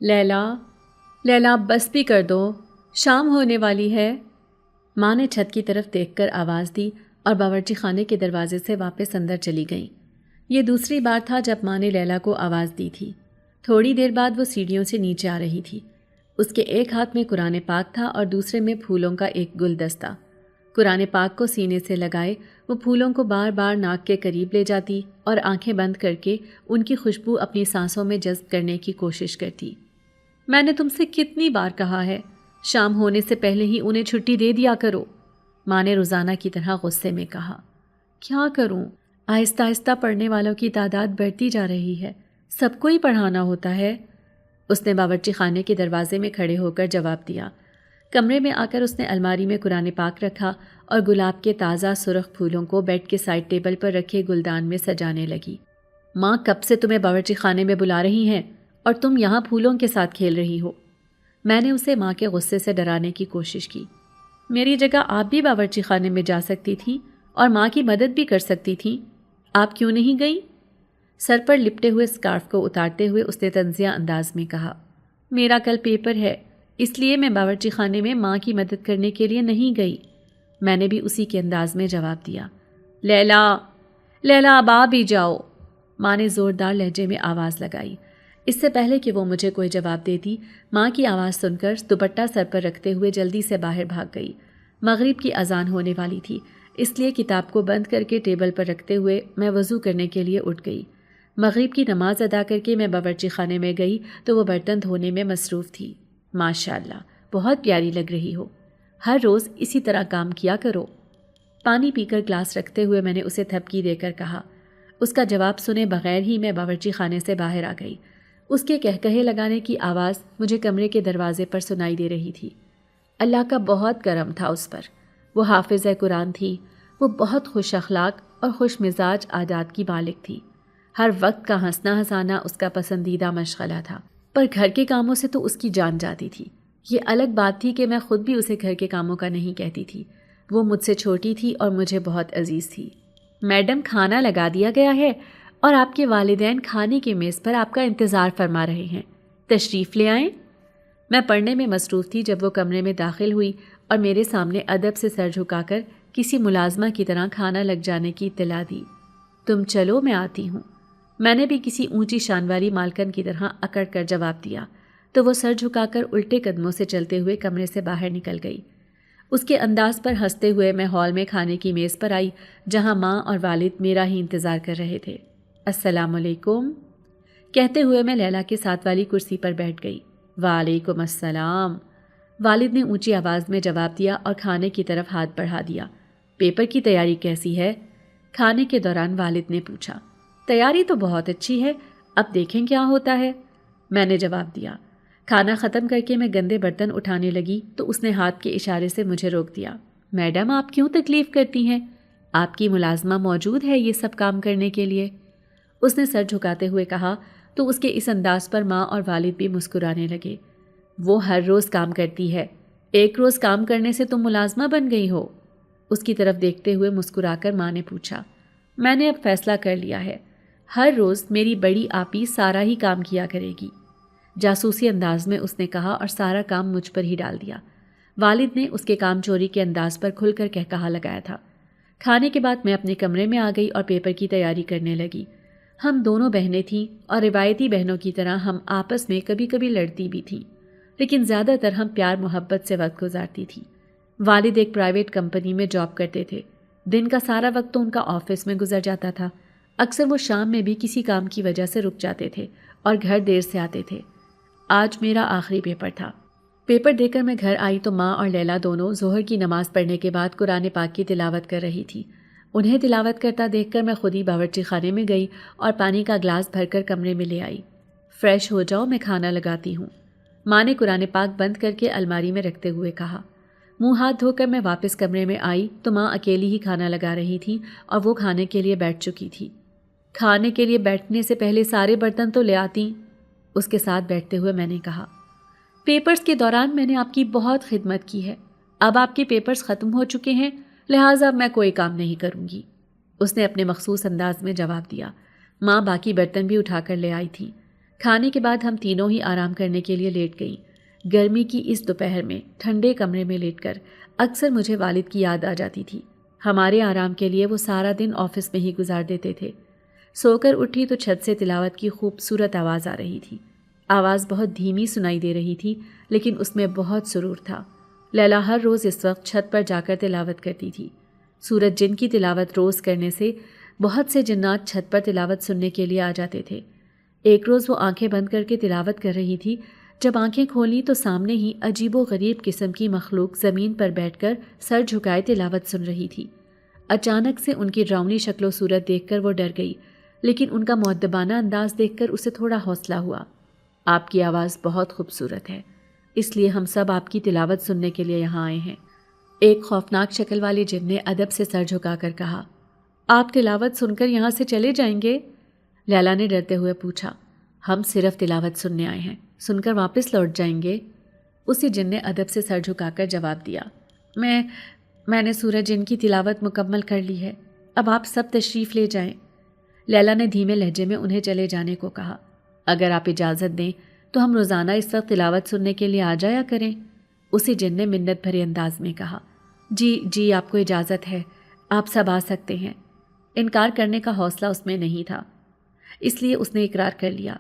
لیلا، لیلا اب بس بھی کر دو، شام ہونے والی ہے۔ ماں نے چھت کی طرف دیکھ کر آواز دی اور باورچی خانے کے دروازے سے واپس اندر چلی گئیں۔ یہ دوسری بار تھا جب ماں نے لیلا کو آواز دی تھی۔ تھوڑی دیر بعد وہ سیڑھیوں سے نیچے آ رہی تھی۔ اس کے ایک ہاتھ میں قرآن پاک تھا اور دوسرے میں پھولوں کا ایک گلدستہ۔ قرآن پاک کو سینے سے لگائے وہ پھولوں کو بار بار ناک کے قریب لے جاتی اور آنکھیں بند کر کے ان کی خوشبو اپنی سانسوں میں جذب کرنے کی کوشش کرتی۔ میں نے تم سے کتنی بار کہا ہے شام ہونے سے پہلے ہی انہیں چھٹی دے دیا کرو، ماں نے روزانہ کی طرح غصے میں کہا۔ کیا کروں، آہستہ آہستہ پڑھنے والوں کی تعداد بڑھتی جا رہی ہے، سب کو ہی پڑھانا ہوتا ہے، اس نے باورچی خانے کے دروازے میں کھڑے ہو کر جواب دیا۔ کمرے میں آ کر اس نے الماری میں قرآن پاک رکھا اور گلاب کے تازہ سرخ پھولوں کو بیڈ کے سائڈ ٹیبل پر رکھے گلدان میں سجانے لگی۔ ماں کب سے تمہیں باورچی خانے میں بلا رہی ہیں اور تم یہاں پھولوں کے ساتھ کھیل رہی ہو؟ میں نے اسے ماں کے غصے سے ڈرانے کی کوشش کی۔ میری جگہ آپ بھی باورچی خانے میں جا سکتی تھیں اور ماں کی مدد بھی کر سکتی تھیں، آپ کیوں نہیں گئیں؟ سر پر لپٹے ہوئے اسکارف کو اتارتے ہوئے اس نے طنزیہ انداز میں کہا۔ میرا کل پیپر ہے، اس لیے میں باورچی خانے میں ماں کی مدد کرنے کے لیے نہیں گئی، میں نے بھی اسی کے انداز میں جواب دیا۔ لیلا، لیلا اب آ بھی جاؤ، ماں نے زوردار لہجے میں آواز لگائی۔ اس سے پہلے کہ وہ مجھے کوئی جواب دیتی، ماں کی آواز سن کر دوپٹہ سر پر رکھتے ہوئے جلدی سے باہر بھاگ گئی۔ مغرب کی اذان ہونے والی تھی، اس لیے کتاب کو بند کر کے ٹیبل پر رکھتے ہوئے میں وضو کرنے کے لیے اٹھ گئی۔ مغرب کی نماز ادا کر کے میں باورچی خانے میں گئی تو وہ برتن دھونے میں مصروف تھی۔ ماشاءاللہ، بہت پیاری لگ رہی ہو، ہر روز اسی طرح کام کیا کرو۔ پانی پی کر گلاس رکھتے ہوئے میں نے اسے تھپکی دے کر کہا۔ اس کا جواب سنے بغیر ہی میں باورچی خانے سے باہر آ گئی۔ اس کے کہکہے لگانے کی آواز مجھے کمرے کے دروازے پر سنائی دے رہی تھی۔ اللہ کا بہت کرم تھا اس پر، وہ حافظہ قرآن تھی، وہ بہت خوش اخلاق اور خوش مزاج عادات کی مالک تھی۔ ہر وقت کا ہنسنا ہنسانا اس کا پسندیدہ مشغلہ تھا، پر گھر کے کاموں سے تو اس کی جان جاتی تھی۔ یہ الگ بات تھی کہ میں خود بھی اسے گھر کے کاموں کا نہیں کہتی تھی۔ وہ مجھ سے چھوٹی تھی اور مجھے بہت عزیز تھی۔ میڈم، کھانا لگا دیا گیا ہے اور آپ کے والدین کھانے کی میز پر آپ کا انتظار فرما رہے ہیں، تشریف لے آئیں۔ میں پڑھنے میں مصروف تھی جب وہ کمرے میں داخل ہوئی اور میرے سامنے ادب سے سر جھکا کر کسی ملازمہ کی طرح کھانا لگ جانے کی اطلاع دی۔ تم چلو، میں آتی ہوں، میں نے بھی کسی اونچی شان والی مالکن کی طرح اکڑ کر جواب دیا تو وہ سر جھکا کر الٹے قدموں سے چلتے ہوئے کمرے سے باہر نکل گئی۔ اس کے انداز پر ہنستے ہوئے میں ہال میں کھانے کی میز پر آئی جہاں ماں اور والد میرا ہی انتظار کر رہے تھے۔ السلام علیکم کہتے ہوئے میں لیلا کے ساتھ والی کرسی پر بیٹھ گئی۔ وعلیکم السلام، والد نے اونچی آواز میں جواب دیا اور کھانے کی طرف ہاتھ بڑھا دیا۔ پیپر کی تیاری کیسی ہے؟ کھانے کے دوران والد نے پوچھا۔ تیاری تو بہت اچھی ہے، اب دیکھیں کیا ہوتا ہے، میں نے جواب دیا۔ کھانا ختم کر کے میں گندے برتن اٹھانے لگی تو اس نے ہاتھ کے اشارے سے مجھے روک دیا۔ میڈم، آپ کیوں تکلیف کرتی ہیں؟ آپ کی ملازمہ موجود ہے یہ سب کام کرنے کے لیے، اس نے سر جھکاتے ہوئے کہا تو اس کے اس انداز پر ماں اور والد بھی مسکرانے لگے۔ وہ ہر روز کام کرتی ہے، ایک روز کام کرنے سے تم ملازمہ بن گئی ہو؟ اس کی طرف دیکھتے ہوئے مسکرا کر ماں نے پوچھا۔ میں نے اب فیصلہ کر لیا ہے، ہر روز میری بڑی آپی سارا ہی کام کیا کرے گی، جاسوسی انداز میں اس نے کہا اور سارا کام مجھ پر ہی ڈال دیا۔ والد نے اس کے کام چوری کے انداز پر کھل کر کہا لگایا تھا۔ کھانے کے بعد میں اپنے کمرے میں آ گئی اور پیپر کی تیاری کرنے لگی۔ ہم دونوں بہنیں تھیں اور روایتی بہنوں کی طرح ہم آپس میں کبھی کبھی لڑتی بھی تھیں، لیکن زیادہ تر ہم پیار محبت سے وقت گزارتی تھیں۔ والد ایک پرائیویٹ کمپنی میں جاب کرتے تھے، دن کا سارا وقت تو ان کا آفس میں گزر جاتا تھا۔ اکثر وہ شام میں بھی کسی کام کی وجہ سے رک جاتے تھے اور گھر دیر سے آتے تھے۔ آج میرا آخری پیپر تھا۔ پیپر دے کر میں گھر آئی تو ماں اور لیلا دونوں ظہر کی نماز پڑھنے کے بعد قرآن پاک کی تلاوت کر رہی تھی۔ انہیں تلاوت کرتا دیکھ کر میں خود ہی باورچی خانے میں گئی اور پانی کا گلاس بھر کر کمرے میں لے آئی۔ فریش ہو جاؤ، میں کھانا لگاتی ہوں، ماں نے قرآن پاک بند کر کے الماری میں رکھتے ہوئے کہا۔ منہ ہاتھ دھو کر میں واپس کمرے میں آئی تو ماں اکیلی ہی کھانا لگا رہی تھی اور وہ کھانے کے لیے بیٹھ چکی تھی۔ کھانے کے لیے بیٹھنے سے پہلے سارے برتن تو لے آتی، اس کے ساتھ بیٹھتے ہوئے میں نے کہا۔ پیپرز کے دوران میں نے آپ کی بہت خدمت کی ہے، اب آپ کے پیپرز ختم ہو چکے ہیں، لہٰذا میں کوئی کام نہیں کروں گی، اس نے اپنے مخصوص انداز میں جواب دیا۔ ماں باقی برتن بھی اٹھا کر لے آئی تھی۔ کھانے کے بعد ہم تینوں ہی آرام کرنے کے لیے لیٹ گئیں۔ گرمی کی اس دوپہر میں ٹھنڈے کمرے میں لیٹ کر اکثر مجھے والد کی یاد آ جاتی تھی۔ ہمارے آرام کے لیے وہ سارا دن آفس میں ہی گزار دیتے تھے۔ سو کر اٹھی تو چھت سے تلاوت کی خوبصورت آواز آ رہی تھی۔ آواز بہت دھیمی سنائی دے رہی تھی، لیکن اس میں بہت سرور تھا۔ لیلا ہر روز اس وقت چھت پر جا کر تلاوت کرتی تھی۔ سورج جن کی تلاوت روز کرنے سے بہت سے جنات چھت پر تلاوت سننے کے لیے آ جاتے تھے۔ ایک روز وہ آنکھیں بند کر کے تلاوت کر رہی تھی۔ جب آنکھیں کھولیں تو سامنے ہی عجیب و غریب قسم کی مخلوق زمین پر بیٹھ کر سر جھکائے تلاوت سن رہی تھی۔ اچانک سے ان کی ڈراؤنی شکل و صورت دیکھ کر وہ ڈر گئی، لیکن ان کا مؤدبانہ انداز دیکھ کر اسے تھوڑا حوصلہ ہوا۔ آپ کی آواز بہت خوبصورت ہے، اس لیے ہم سب آپ کی تلاوت سننے کے لیے یہاں آئے ہیں۔ ایک خوفناک شکل والے جن نے ادب سے سر جھکا کر کہا۔ آپ تلاوت سن کر یہاں سے چلے جائیں گے؟ لیلا نے ڈرتے ہوئے پوچھا۔ ہم صرف تلاوت سننے آئے ہیں، سن کر واپس لوٹ جائیں گے؟ اسی جن نے ادب سے سر جھکا کر جواب دیا۔ میں نے سورج جن کی تلاوت مکمل کر لی ہے، اب آپ سب تشریف لے جائیں۔ لیلا نے دھیمے لہجے میں انہیں چلے جانے کو کہا۔ اگر آپ اجازت دیں تو ہم روزانہ اس وقت تلاوت سننے کے لیے آ جایا کریں، اسی جن نے منت بھرے انداز میں کہا۔ جی آپ کو اجازت ہے، آپ سب آ سکتے ہیں۔ انکار کرنے کا حوصلہ اس میں نہیں تھا، اس لیے اس نے اقرار کر لیا۔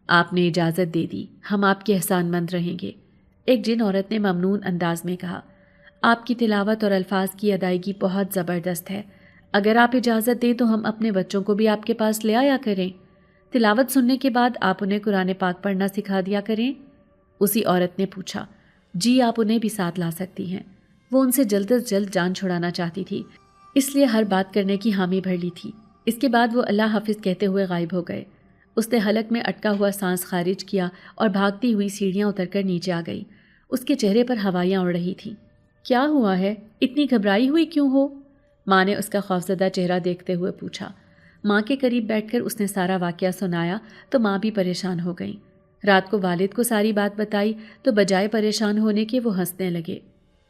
آپ نے اجازت دے دی، ہم آپ کے احسان مند رہیں گے۔ ایک جن عورت نے ممنون انداز میں کہا۔ آپ کی تلاوت اور الفاظ کی ادائیگی بہت زبردست ہے، اگر آپ اجازت دیں تو ہم اپنے بچوں کو بھی آپ کے پاس لے آیا کریں۔ تلاوت سننے کے بعد آپ انہیں قرآن پاک پڑھنا سکھا دیا کریں۔ اسی عورت نے پوچھا۔ جی آپ انہیں بھی ساتھ لا سکتی ہیں۔ وہ ان سے جلد از جلد جان چھڑانا چاہتی تھی، اس لیے ہر بات کرنے کی حامی بھر لی تھی۔ اس کے بعد وہ اللہ حافظ کہتے ہوئے غائب ہو گئے۔ اس نے حلق میں اٹکا ہوا سانس خارج کیا اور بھاگتی ہوئی سیڑھیاں اتر کر نیچے آ گئی۔ اس کے چہرے پر ہوائیاں اڑ رہی تھیں۔ کیا ہوا ہے؟ اتنی گھبرائی ہوئی کیوں ہو؟ ماں نے اس کا خوفزدہ چہرہ دیکھتے ہوئے پوچھا۔ ماں کے قریب بیٹھ کر اس نے سارا واقعہ سنایا تو ماں بھی پریشان ہو گئیں۔ رات کو والد کو ساری بات بتائی تو بجائے پریشان ہونے کے وہ ہنسنے لگے۔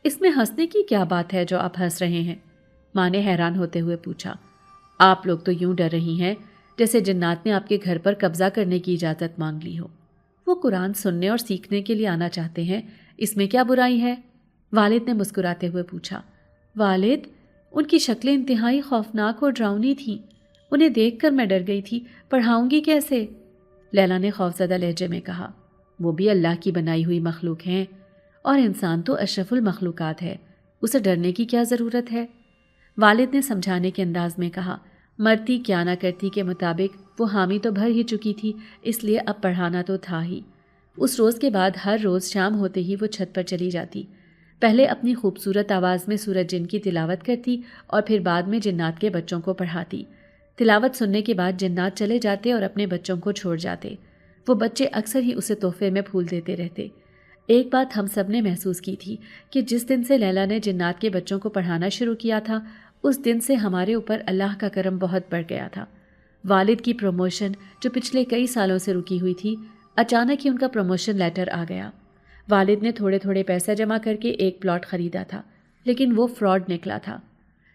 اس میں ہنسنے کی کیا بات ہے جو آپ ہنس رہے ہیں؟ ماں نے حیران ہوتے ہوئے پوچھا۔ آپ لوگ تو یوں ڈر رہی ہیں جیسے جنات نے آپ کے گھر پر قبضہ کرنے کی اجازت مانگ لی ہو۔ وہ قرآن سننے اور سیکھنے کے لیے آنا چاہتے ہیں، اس میں کیا برائی ہے؟ والد نے مسکراتے ہوئے پوچھا۔ والد؟ ان کی شکلیں انتہائی خوفناک اور ڈراؤنی تھیں، انہیں دیکھ کر میں ڈر گئی تھی، پڑھاؤں گی کیسے؟ لیلا نے خوفزدہ لہجے میں کہا۔ وہ بھی اللہ کی بنائی ہوئی مخلوق ہیں، اور انسان تو اشرف المخلوقات ہے، اسے ڈرنے کی کیا ضرورت ہے؟ والد نے سمجھانے کے انداز میں کہا۔ مرتی کیا نہ کرتی کے مطابق وہ حامی تو بھر ہی چکی تھی، اس لیے اب پڑھانا تو تھا ہی۔ اس روز کے بعد ہر روز شام ہوتے ہی وہ چھت پر چلی جاتی۔ پہلے اپنی خوبصورت آواز میں سورج جن کی تلاوت کرتی اور پھر بعد میں جنات کے بچوں کو پڑھاتی۔ تلاوت سننے کے بعد جنات چلے جاتے اور اپنے بچوں کو چھوڑ جاتے۔ وہ بچے اکثر ہی اسے تحفے میں پھول دیتے رہتے۔ ایک بات ہم سب نے محسوس کی تھی کہ جس دن سے لیلا نے جنات کے بچوں کو پڑھانا شروع کیا تھا، اس دن سے ہمارے اوپر اللہ کا کرم بہت بڑھ گیا تھا۔ والد کی پروموشن جو پچھلے کئی سالوں سے رکی ہوئی تھی، اچانک ہی ان کا پروموشن لیٹر آ گیا۔ والد نے تھوڑے تھوڑے پیسے جمع کر کے ایک پلاٹ خریدا تھا، لیکن وہ فراڈ نکلا تھا۔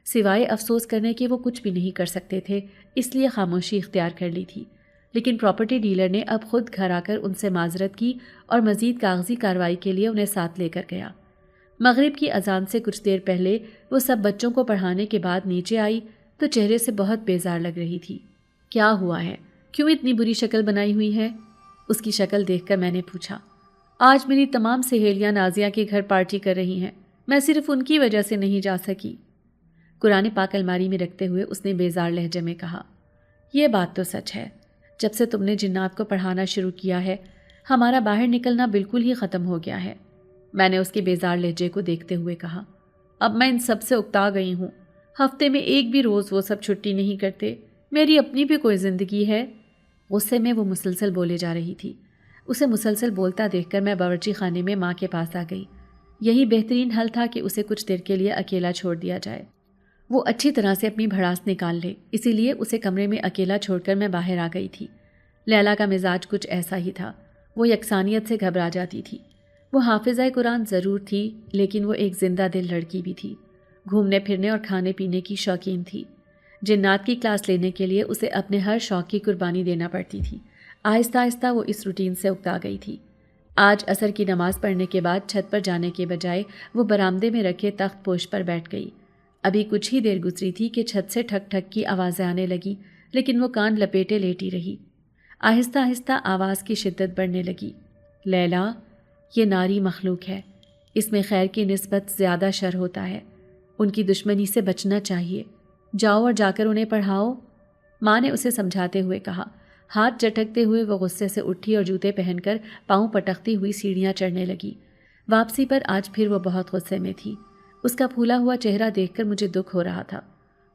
سوائے افسوس کرنے کے وہ کچھ بھی نہیں کر سکتے تھے، اس لیے خاموشی اختیار کر لی تھی۔ لیکن پراپرٹی ڈیلر نے اب خود گھر آ کر ان سے معذرت کی اور مزید کاغذی کارروائی کے لیے انہیں ساتھ لے کر گیا۔ مغرب کی اذان سے کچھ دیر پہلے وہ سب بچوں کو پڑھانے کے بعد نیچے آئی تو چہرے سے بہت بیزار لگ رہی تھی۔ کیا ہوا ہے؟ کیوں اتنی بری شکل بنائی ہوئی ہے؟ اس کی شکل دیکھ کر میں نے پوچھا۔ آج میری تمام سہیلیاں نازیہ کے گھر پارٹی کر رہی ہیں، میں صرف ان کی وجہ سے نہیں جا سکی۔ قرآن پاک الماری میں رکھتے ہوئے اس نے بیزار لہجے میں کہا۔ یہ بات تو سچ ہے، جب سے تم نے جنات کو پڑھانا شروع کیا ہے، ہمارا باہر نکلنا بالکل ہی ختم ہو گیا ہے۔ میں نے اس کے بیزار لہجے کو دیکھتے ہوئے کہا۔ اب میں ان سب سے اکتا گئی ہوں، ہفتے میں ایک بھی روز وہ سب چھٹی نہیں کرتے، میری اپنی بھی کوئی زندگی ہے۔ غصے میں وہ مسلسل بولے جا رہی تھی۔ اسے مسلسل بولتا دیکھ کر میں باورچی خانے میں ماں کے پاس آ گئی۔ یہی بہترین حل تھا کہ اسے کچھ دیر کے لیے اکیلا چھوڑ دیا جائے، وہ اچھی طرح سے اپنی بھڑاس نکال لے، اسی لیے اسے کمرے میں اکیلا چھوڑ کر میں باہر آ گئی تھی۔ لیلا کا مزاج کچھ ایسا ہی تھا، وہ یکسانیت سے گھبرا جاتی تھی۔ وہ حافظہ قرآن ضرور تھی، لیکن وہ ایک زندہ دل لڑکی بھی تھی، گھومنے پھرنے اور کھانے پینے کی شوقین تھی۔ جنات کی کلاس لینے کے لیے اسے اپنے ہر شوق کی قربانی دینا پڑتی تھی۔ آہستہ آہستہ وہ اس روٹین سے اکتا گئی تھی۔ آج عصر کی نماز پڑھنے کے بعد چھت پر جانے کے بجائے وہ برآمدے میں رکھے تخت پوش پر بیٹھ گئی۔ ابھی کچھ ہی دیر گزری تھی کہ چھت سے ٹھک ٹھک کی آوازیں آنے لگیں، لیکن وہ کان لپیٹے لیٹی رہی۔ آہستہ آہستہ آواز کی شدت بڑھنے لگی۔ لیلا، یہ ناری مخلوق ہے، اس میں خیر کی نسبت زیادہ شر ہوتا ہے، ان کی دشمنی سے بچنا چاہیے، جاؤ اور جا کر انہیں پڑھاؤ، ماں نے اسے سمجھاتے ہوئے کہا۔ ہاتھ جھٹکتے ہوئے وہ غصے سے اٹھی اور جوتے پہن کر پاؤں پٹکتی ہوئی سیڑھیاں چڑھنے لگی۔ واپسی پر آج پھر وہ بہت غصے میں تھی۔ اس کا پھولا ہوا چہرہ دیکھ کر مجھے دکھ ہو رہا تھا۔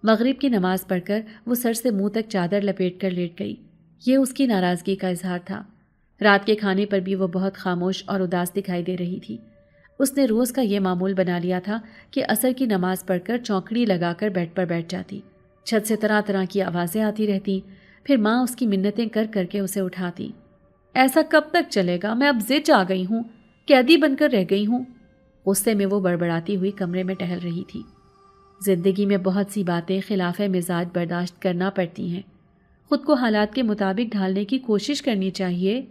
مغرب کی نماز پڑھ کر وہ سر سے منہ تک چادر لپیٹ کر لیٹ گئی۔ یہ اس کی ناراضگی کا اظہار تھا۔ رات کے کھانے پر بھی وہ بہت خاموش اور اداس دکھائی دے رہی تھی۔ اس نے روز کا یہ معمول بنا لیا تھا کہ عصر کی نماز پڑھ کر چونکڑی لگا کر بیڈ پر بیٹھ جاتی۔ چھت سے طرح طرح کی آوازیں آتی رہتی، پھر ماں اس کی منتیں کر کر کے اسے اٹھاتی۔ ایسا کب تک چلے گا؟ میں اب ضد آ گئی ہوں، قیدی بن کر رہ گئی ہوں۔ غصے میں وہ بڑبڑاتی ہوئی کمرے میں ٹہل رہی تھی۔ زندگی میں بہت سی باتیں خلاف مزاج برداشت کرنا پڑتی ہیں، خود کو حالات کے مطابق ڈھالنے کی کوشش کرنی چاہیے،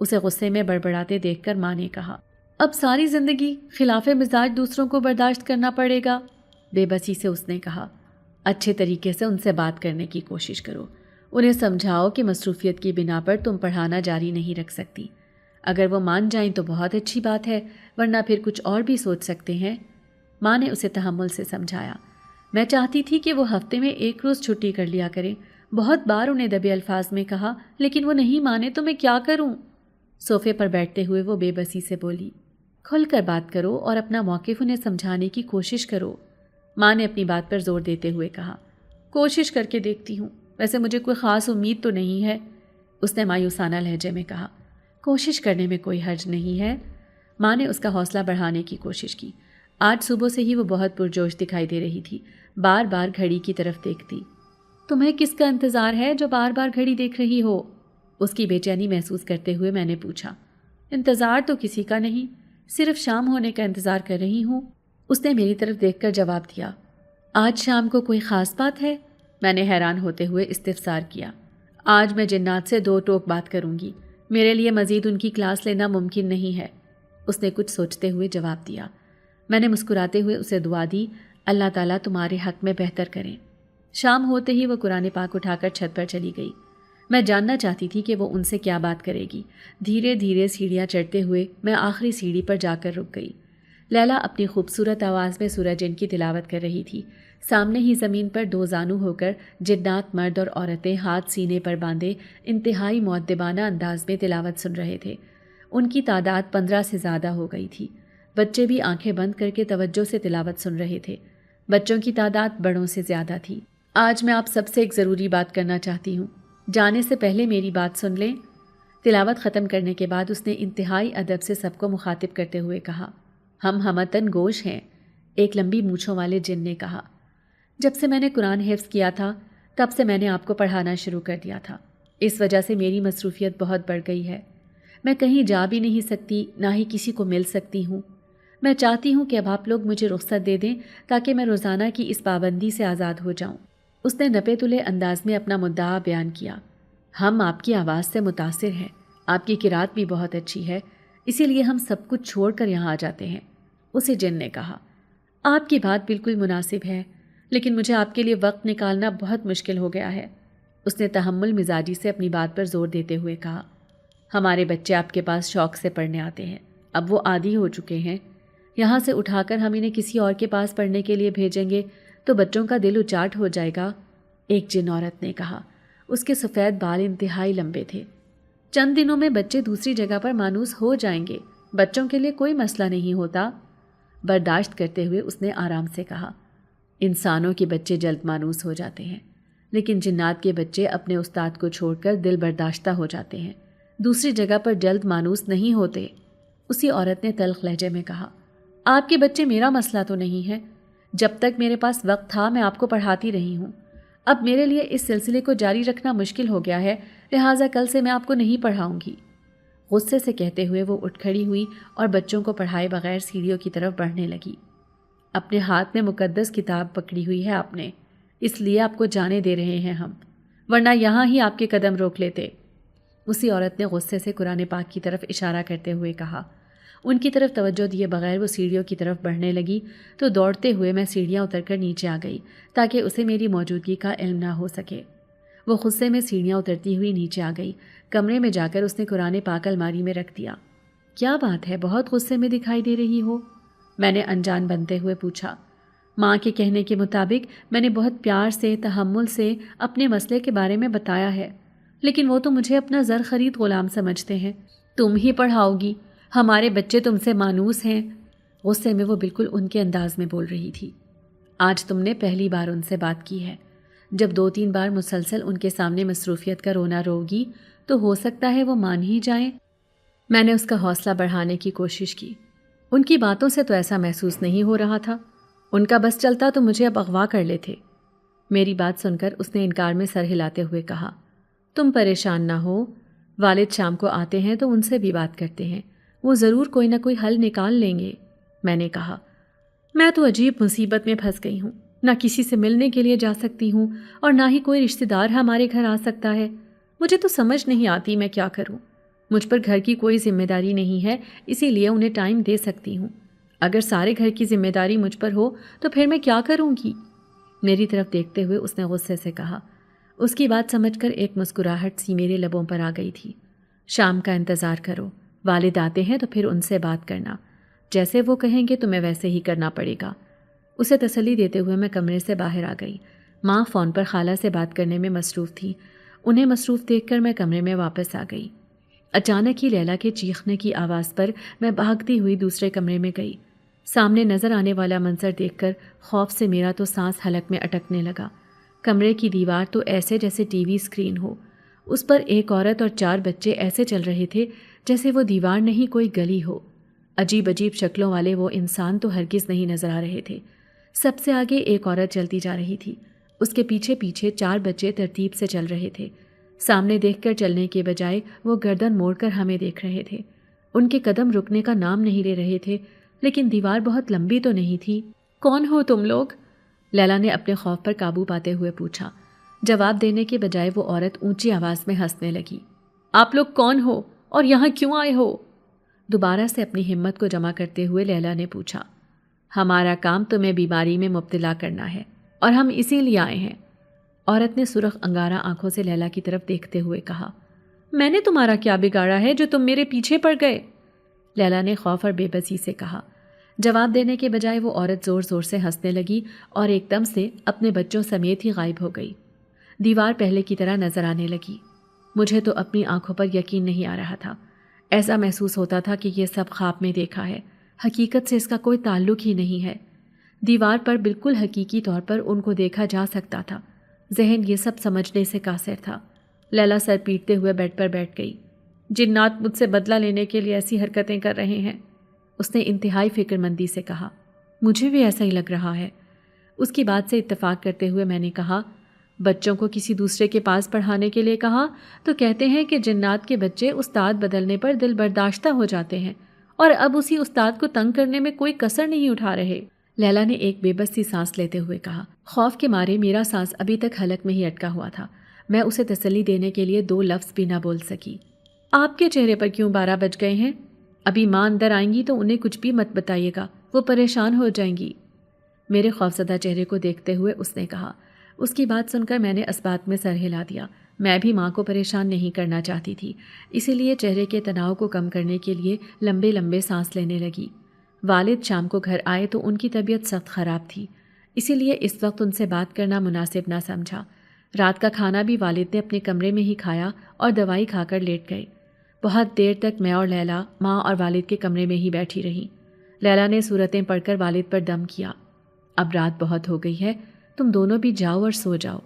اسے غصے میں بڑبڑاتے دیکھ کر ماں نے کہا۔ اب ساری زندگی خلاف مزاج دوسروں کو برداشت کرنا پڑے گا؟ بے بسی سے اس نے کہا۔ اچھے طریقے سے ان سے بات کرنے کی کوشش کرو، انہیں سمجھاؤ کہ مصروفیت کی بنا پر تم پڑھانا جاری نہیں رکھ سکتی۔ اگر وہ مان جائیں تو بہت اچھی بات ہے، ورنہ پھر کچھ اور بھی سوچ سکتے ہیں، ماں نے اسے تحمل سے سمجھایا۔ میں چاہتی تھی کہ وہ ہفتے میں ایک روز چھٹی کر لیا کریں، بہت بار انہیں دبے الفاظ میں کہا، لیکن وہ نہیں مانے تو میں کیا کروں؟ صوفے پر بیٹھتے ہوئے وہ بے بسی سے بولی۔ کھل کر بات کرو اور اپنا موقف انہیں سمجھانے کی کوشش کرو، ماں نے اپنی بات پر زور دیتے ہوئے کہا۔ کوشش کر کے دیکھتی ہوں، ویسے مجھے کوئی خاص امید تو نہیں ہے، اس نے مایوسانہ لہجے میں کہا۔ کوشش کرنے میں کوئی حرج نہیں ہے، ماں نے اس کا حوصلہ بڑھانے کی کوشش کی۔ آج صبح سے ہی وہ بہت پرجوش دکھائی دے رہی تھی، بار بار گھڑی کی طرف دیکھتی۔ تمہیں کس کا انتظار ہے جو بار بار گھڑی دیکھ رہی ہو؟ اس کی بے چینی محسوس کرتے ہوئے میں نے پوچھا۔ انتظار تو کسی کا نہیں، صرف شام ہونے کا انتظار کر رہی ہوں، اس نے میری طرف دیکھ کر جواب دیا۔ آج شام کو کوئی خاص بات ہے؟ میں نے حیران ہوتے ہوئے استفسار کیا۔ آج میں جنات سے 2 ٹوک بات کروں گی، میرے لیے مزید ان کی کلاس لینا ممکن نہیں ہے، اس نے کچھ سوچتے ہوئے جواب دیا۔ میں نے مسکراتے ہوئے اسے دعا دی، اللہ تعالیٰ تمہارے حق میں بہتر کریں۔ شام ہوتے ہی وہ قرآن پاک اٹھا کر چھت پر چلی گئی۔ میں جاننا چاہتی تھی کہ وہ ان سے کیا بات کرے گی۔ دھیرے دھیرے سیڑھیاں چڑھتے ہوئے میں آخری سیڑھی پر جا کر رک گئی۔ لیلا اپنی خوبصورت آواز میں سورہ جن کی تلاوت کر رہی تھی۔ سامنے ہی زمین پر 2 زانو ہو کر جنات مرد اور عورتیں ہاتھ سینے پر باندھے انتہائی مؤدبانہ انداز میں تلاوت سن رہے تھے۔ ان کی تعداد 15 سے زیادہ ہو گئی تھی۔ بچے بھی آنکھیں بند کر کے توجہ سے تلاوت سن رہے تھے۔ بچوں کی تعداد بڑوں سے زیادہ تھی۔ آج میں آپ سب سے ایک ضروری بات کرنا چاہتی ہوں، جانے سے پہلے میری بات سن لیں۔ تلاوت ختم کرنے کے بعد اس نے انتہائی ادب سے سب کو مخاطب کرتے ہوئے کہا۔ ہم ہمتن گوش ہیں، ایک لمبی مونچھوں والے جن نے کہا۔ جب سے میں نے قرآن حفظ کیا تھا تب سے میں نے آپ کو پڑھانا شروع کر دیا تھا، اس وجہ سے میری مصروفیت بہت بڑھ گئی ہے۔ میں کہیں جا بھی نہیں سکتی، نہ ہی کسی کو مل سکتی ہوں۔ میں چاہتی ہوں کہ اب آپ لوگ مجھے رخصت دے دیں تاکہ میں روزانہ کی اس پابندی سے آزاد ہو جاؤں۔ اس نے نپے تلے انداز میں اپنا مدعا بیان کیا۔ ہم آپ کی آواز سے متاثر ہیں، آپ کی قرات بھی بہت اچھی ہے، اسی لیے ہم سب کچھ چھوڑ کر یہاں آ جاتے ہیں، اسے جن نے کہا۔ آپ کی بات بالکل مناسب ہے، لیکن مجھے آپ کے لیے وقت نکالنا بہت مشکل ہو گیا ہے، اس نے تحمل مزاجی سے اپنی بات پر زور دیتے ہوئے کہا۔ ہمارے بچے آپ کے پاس شوق سے پڑھنے آتے ہیں، اب وہ عادی ہو چکے ہیں، یہاں سے اٹھا کر ہم انہیں کسی اور کے پاس پڑھنے کے لیے بھیجیں گے تو بچوں کا دل اچاٹ ہو جائے گا، ایک جن عورت نے کہا۔ اس کے سفید بال انتہائی لمبے تھے۔ چند دنوں میں بچے دوسری جگہ پر مانوس ہو جائیں گے، بچوں کے لیے کوئی مسئلہ نہیں ہوتا، برداشت کرتے ہوئے اس نے آرام سے کہا۔ انسانوں کے بچے جلد مانوس ہو جاتے ہیں، لیکن جنات کے بچے اپنے استاد کو چھوڑ کر دل برداشتہ ہو جاتے ہیں، دوسری جگہ پر جلد مانوس نہیں ہوتے، اسی عورت نے تلخ لہجے میں کہا۔ آپ کے بچے میرا مسئلہ تو نہیں ہے، جب تک میرے پاس وقت تھا میں آپ کو پڑھاتی رہی ہوں، اب میرے لیے اس سلسلے کو جاری رکھنا مشکل ہو گیا ہے، لہٰذا کل سے میں آپ کو نہیں پڑھاؤں گی، غصے سے کہتے ہوئے وہ اٹھ کھڑی ہوئی اور بچوں کو پڑھائے بغیر سیڑھیوں کی طرف بڑھنے لگی۔ اپنے ہاتھ میں مقدس کتاب پکڑی ہوئی ہے آپ نے، اس لیے آپ کو جانے دے رہے ہیں ہم، ورنہ یہاں ہی آپ کے قدم روک لیتے۔ اسی عورت نے غصے سے قرآن پاک کی طرف اشارہ کرتے ہوئے کہا۔ ان کی طرف توجہ دیے بغیر وہ سیڑھیوں کی طرف بڑھنے لگی تو دوڑتے ہوئے میں سیڑھیاں اتر کر نیچے آ گئی تاکہ اسے میری موجودگی کا علم نہ ہو سکے۔ وہ غصے میں سیڑھیاں اترتی ہوئی نیچے آ گئی۔ کمرے میں جا کر اس نے قرآن پاک الماری میں رکھ دیا۔ کیا بات ہے، بہت غصے میں دکھائی دے رہی ہو؟ میں نے انجان بنتے ہوئے پوچھا۔ ماں کے کہنے کے مطابق میں نے بہت پیار سے، تحمل سے اپنے مسئلے کے بارے میں بتایا ہے، لیکن وہ تو مجھے اپنا زر خرید غلام سمجھتے ہیں۔ تم ہی پڑھاؤ گی، ہمارے بچے تم سے مانوس ہیں۔ غصے میں وہ بالکل ان کے انداز میں بول رہی تھی۔ آج تم نے پہلی بار ان سے بات کی ہے، جب 2-3 بار مسلسل ان کے سامنے مصروفیت کا رونا روگی تو ہو سکتا ہے وہ مان ہی جائیں۔ میں نے اس کا حوصلہ بڑھانے کی کوشش کی۔ ان کی باتوں سے تو ایسا محسوس نہیں ہو رہا تھا، ان کا بس چلتا تو مجھے اب اغوا کر لیتے۔ میری بات سن کر اس نے انکار میں سر ہلاتے ہوئے کہا، تم پریشان نہ ہو، والد شام کو آتے ہیں تو ان سے بھی بات کرتے ہیں، وہ ضرور کوئی نہ کوئی حل نکال لیں گے۔ میں نے کہا، میں تو عجیب مصیبت میں پھنس گئی ہوں، نہ کسی سے ملنے کے لیے جا سکتی ہوں اور نہ ہی کوئی رشتہ دار ہمارے گھر آ سکتا ہے۔ مجھے تو سمجھ نہیں آتی میں کیا کروں۔ مجھ پر گھر کی کوئی ذمہ داری نہیں ہے، اسی لیے انہیں ٹائم دے سکتی ہوں۔ اگر سارے گھر کی ذمہ داری مجھ پر ہو تو پھر میں کیا کروں گی؟ میری طرف دیکھتے ہوئے اس نے غصے سے کہا۔ اس کی بات سمجھ کر ایک مسکراہٹ سی میرے لبوں پر آ گئی تھی۔ شام کا انتظار کرو، والد آتے ہیں تو پھر ان سے بات کرنا، جیسے وہ کہیں گے تمہیں ویسے ہی کرنا پڑے گا۔ اسے تسلی دیتے ہوئے میں کمرے سے باہر آ گئی۔ ماں فون پر خالہ سے بات کرنے میں مصروف تھی۔ انہیں مصروف دیکھ کر میں کمرے میں واپس آ گئی۔ اچانک ہی لیلا کے چیخنے کی آواز پر میں بھاگتی ہوئی دوسرے کمرے میں گئی۔ سامنے نظر آنے والا منظر دیکھ کر خوف سے میرا تو سانس حلق میں اٹکنے لگا۔ کمرے کی دیوار تو ایسے جیسے ٹی وی اسکرین ہو، اس پر ایک عورت اور 4 بچے ایسے چل رہے تھے جیسے وہ دیوار نہیں کوئی گلی ہو۔ عجیب عجیب شکلوں والے وہ انسان تو ہرگز نہیں نظر آ رہے تھے۔ سب سے آگے ایک عورت چلتی جا رہی تھی، اس کے پیچھے پیچھے 4 بچے ترتیب سے چل رہے تھے۔ سامنے دیکھ کر چلنے کے بجائے وہ گردن موڑ کر ہمیں دیکھ رہے تھے۔ ان کے قدم رکنے کا نام نہیں لے رہے تھے، لیکن دیوار بہت لمبی تو نہیں تھی۔ کون ہو تم لوگ؟ لیلا نے اپنے خوف پر قابو پاتے ہوئے پوچھا۔ جواب دینے کے بجائے وہ عورت اونچی آواز میں ہنسنے لگی۔ آپ لوگ کون ہو اور یہاں کیوں آئے ہو؟ دوبارہ سے اپنی ہمت کو جمع کرتے ہوئے لیلا نے پوچھا۔ ہمارا کام تمہیں بیماری میں مبتلا کرنا ہے اور ہم اسی لیے آئے ہیں۔ عورت نے سرخ انگارہ آنکھوں سے لیلا کی طرف دیکھتے ہوئے کہا۔ میں نے تمہارا کیا بگاڑا ہے جو تم میرے پیچھے پڑ گئے؟ لیلا نے خوف اور بے بسی سے کہا۔ جواب دینے کے بجائے وہ عورت زور زور سے ہنسنے لگی اور ایک دم سے اپنے بچوں سمیت ہی غائب ہو گئی۔ دیوار پہلے کی طرح نظر آنے لگی۔ مجھے تو اپنی آنکھوں پر یقین نہیں آ رہا تھا۔ ایسا محسوس ہوتا تھا کہ یہ سب خواب میں دیکھا ہے، حقیقت سے اس کا کوئی تعلق ہی نہیں ہے۔ دیوار پر بالکل حقیقی طور پر ان کو دیکھا جا سکتا تھا۔ ذہن یہ سب سمجھنے سے قاصر تھا۔ لیلا سر پیٹتے ہوئے بیڈ پر بیٹھ گئی۔ جنات مجھ سے بدلہ لینے کے لیے ایسی حرکتیں کر رہے ہیں، اس نے انتہائی فکر مندی سے کہا۔ مجھے بھی ایسا ہی لگ رہا ہے۔ اس کی بات سے اتفاق کرتے ہوئے میں نے کہا، بچوں کو کسی دوسرے کے پاس پڑھانے کے لیے کہا تو کہتے ہیں کہ جنات کے بچے استاد بدلنے پر دل برداشتہ ہو جاتے ہیں اور اب اسی استاد کو تنگ کرنے میں کوئی کسر نہیں اٹھا رہے۔ لیلا نے ایک بے بس سی سانس لیتے ہوئے کہا۔ خوف کے مارے میرا سانس ابھی تک حلق میں ہی اٹکا ہوا تھا۔ میں اسے تسلی دینے کے لیے 2 لفظ بھی نہ بول سکی۔ آپ کے چہرے پر کیوں 12 بج گئے ہیں؟ ابھی ماں اندر آئیں گی تو انہیں کچھ بھی مت بتائیے گا، وہ پریشان ہو جائیں گی۔ میرے خوفزدہ چہرے کو دیکھتے ہوئے اس نے کہا۔ اس کی بات سن کر میں نے اسبات میں سر ہلا دیا۔ میں بھی ماں کو پریشان نہیں کرنا چاہتی تھی، اسی لیے چہرے کے تناؤ کو کم کرنے کے لیے لمبے لمبے سانس لینے لگی۔ والد شام کو گھر آئے تو ان کی طبیعت سخت خراب تھی، اسی لیے اس وقت ان سے بات کرنا مناسب نہ سمجھا۔ رات کا کھانا بھی والد نے اپنے کمرے میں ہی کھایا اور دوائی کھا کر لیٹ گئے۔ بہت دیر تک میں اور لیلا ماں اور والد کے کمرے میں ہی بیٹھی رہی۔ لیلا نے سورتیں پڑھ کر والد پر دم کیا۔ اب رات بہت ہو گئی ہے، تم دونوں بھی جاؤ اور سو جاؤ،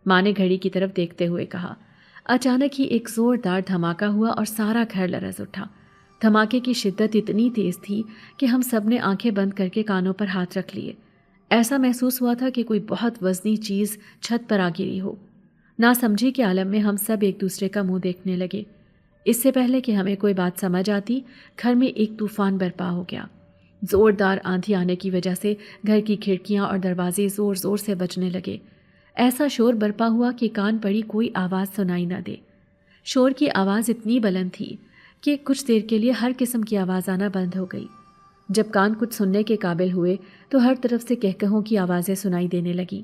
ماں نے گھڑی کی طرف دیکھتے ہوئے کہا۔ اچانک ہی ایک زوردار دھماکہ ہوا اور سارا گھر لرز اٹھا۔ دھماکے کی شدت اتنی تیز تھی کہ ہم سب نے آنکھیں بند کر کے کانوں پر ہاتھ رکھ لیے۔ ایسا محسوس ہوا تھا کہ کوئی بہت وزنی چیز چھت پر آ گری ہو۔ ناسمجھی کے عالم میں ہم سب ایک دوسرے کا منہ دیکھنے لگے۔ اس سے پہلے کہ ہمیں کوئی بات سمجھ آتی، گھر میں ایک طوفان برپا ہو گیا۔ زوردار آندھی آنے کی وجہ سے گھر کی کھڑکیاں اور دروازے زور زور سے بجنے لگے۔ ایسا شور برپا ہوا کہ کان پڑی کوئی آواز سنائی نہ دے۔ شور کی آواز اتنی بلند تھی کہ کچھ دیر کے لیے ہر قسم کی آواز آنا بند ہو گئی۔ جب کان کچھ سننے کے قابل ہوئے تو ہر طرف سے کہکہوں کی آوازیں سنائی دینے لگیں۔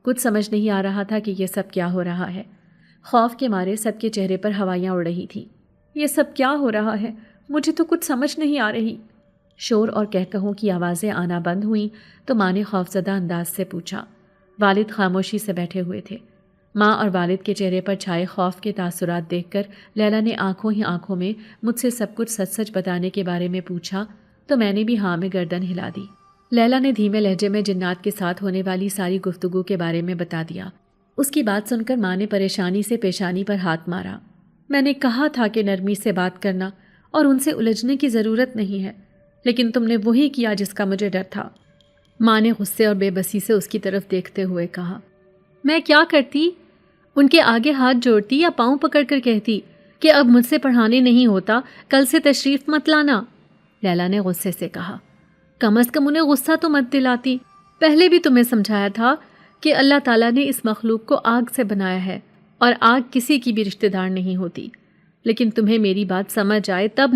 کچھ سمجھ نہیں آ رہا تھا کہ یہ سب کیا ہو رہا ہے۔ خوف کے مارے سب کے چہرے پر ہوائیاں اڑ رہی تھیں۔ یہ سب کیا ہو رہا ہے؟ مجھے تو کچھ سمجھ نہیں آ رہی۔ شور اور کہکہوں کی آوازیں آنا بند ہوئیں تو ماں نے خوفزدہ انداز سے پوچھا۔ والد خاموشی سے بیٹھے ہوئے تھے۔ ماں اور والد کے چہرے پر چھائے خوف کے تاثرات دیکھ کر لیلا نے آنکھوں ہی آنکھوں میں مجھ سے سب کچھ سچ سچ بتانے کے بارے میں پوچھا تو میں نے بھی ہاں میں گردن ہلا دی۔ لیلا نے دھیمے لہجے میں جنات کے ساتھ ہونے والی ساری گفتگو کے بارے میں بتا دیا۔ اس کی بات سن کر ماں نے پریشانی سے پیشانی پر ہاتھ مارا۔ میں نے کہا تھا کہ نرمی سے بات کرنا اور ان سے الجھنے کی ضرورت نہیں ہے، لیکن تم نے وہی کیا جس کا مجھے ڈر تھا۔ ماں نے غصے اور بے بسی سے اس کی طرف دیکھتے ہوئے کہا، میں کیا کرتی؟ ان کے آگے ہاتھ جوڑتی یا پاؤں پکڑ کر کہتی کہ اب مجھ سے پڑھانے نہیں ہوتا، کل سے تشریف مت لانا؟ لیلا نے غصے سے کہا، کم از کم انہیں غصہ تو مت دلاتی۔ پہلے بھی تمہیں سمجھایا تھا کہ اللہ تعالیٰ نے اس مخلوق کو آگ سے بنایا ہے اور آگ کسی کی بھی رشتہ دار نہیں ہوتی، لیکن تمہیں میری بات سمجھ آئے تب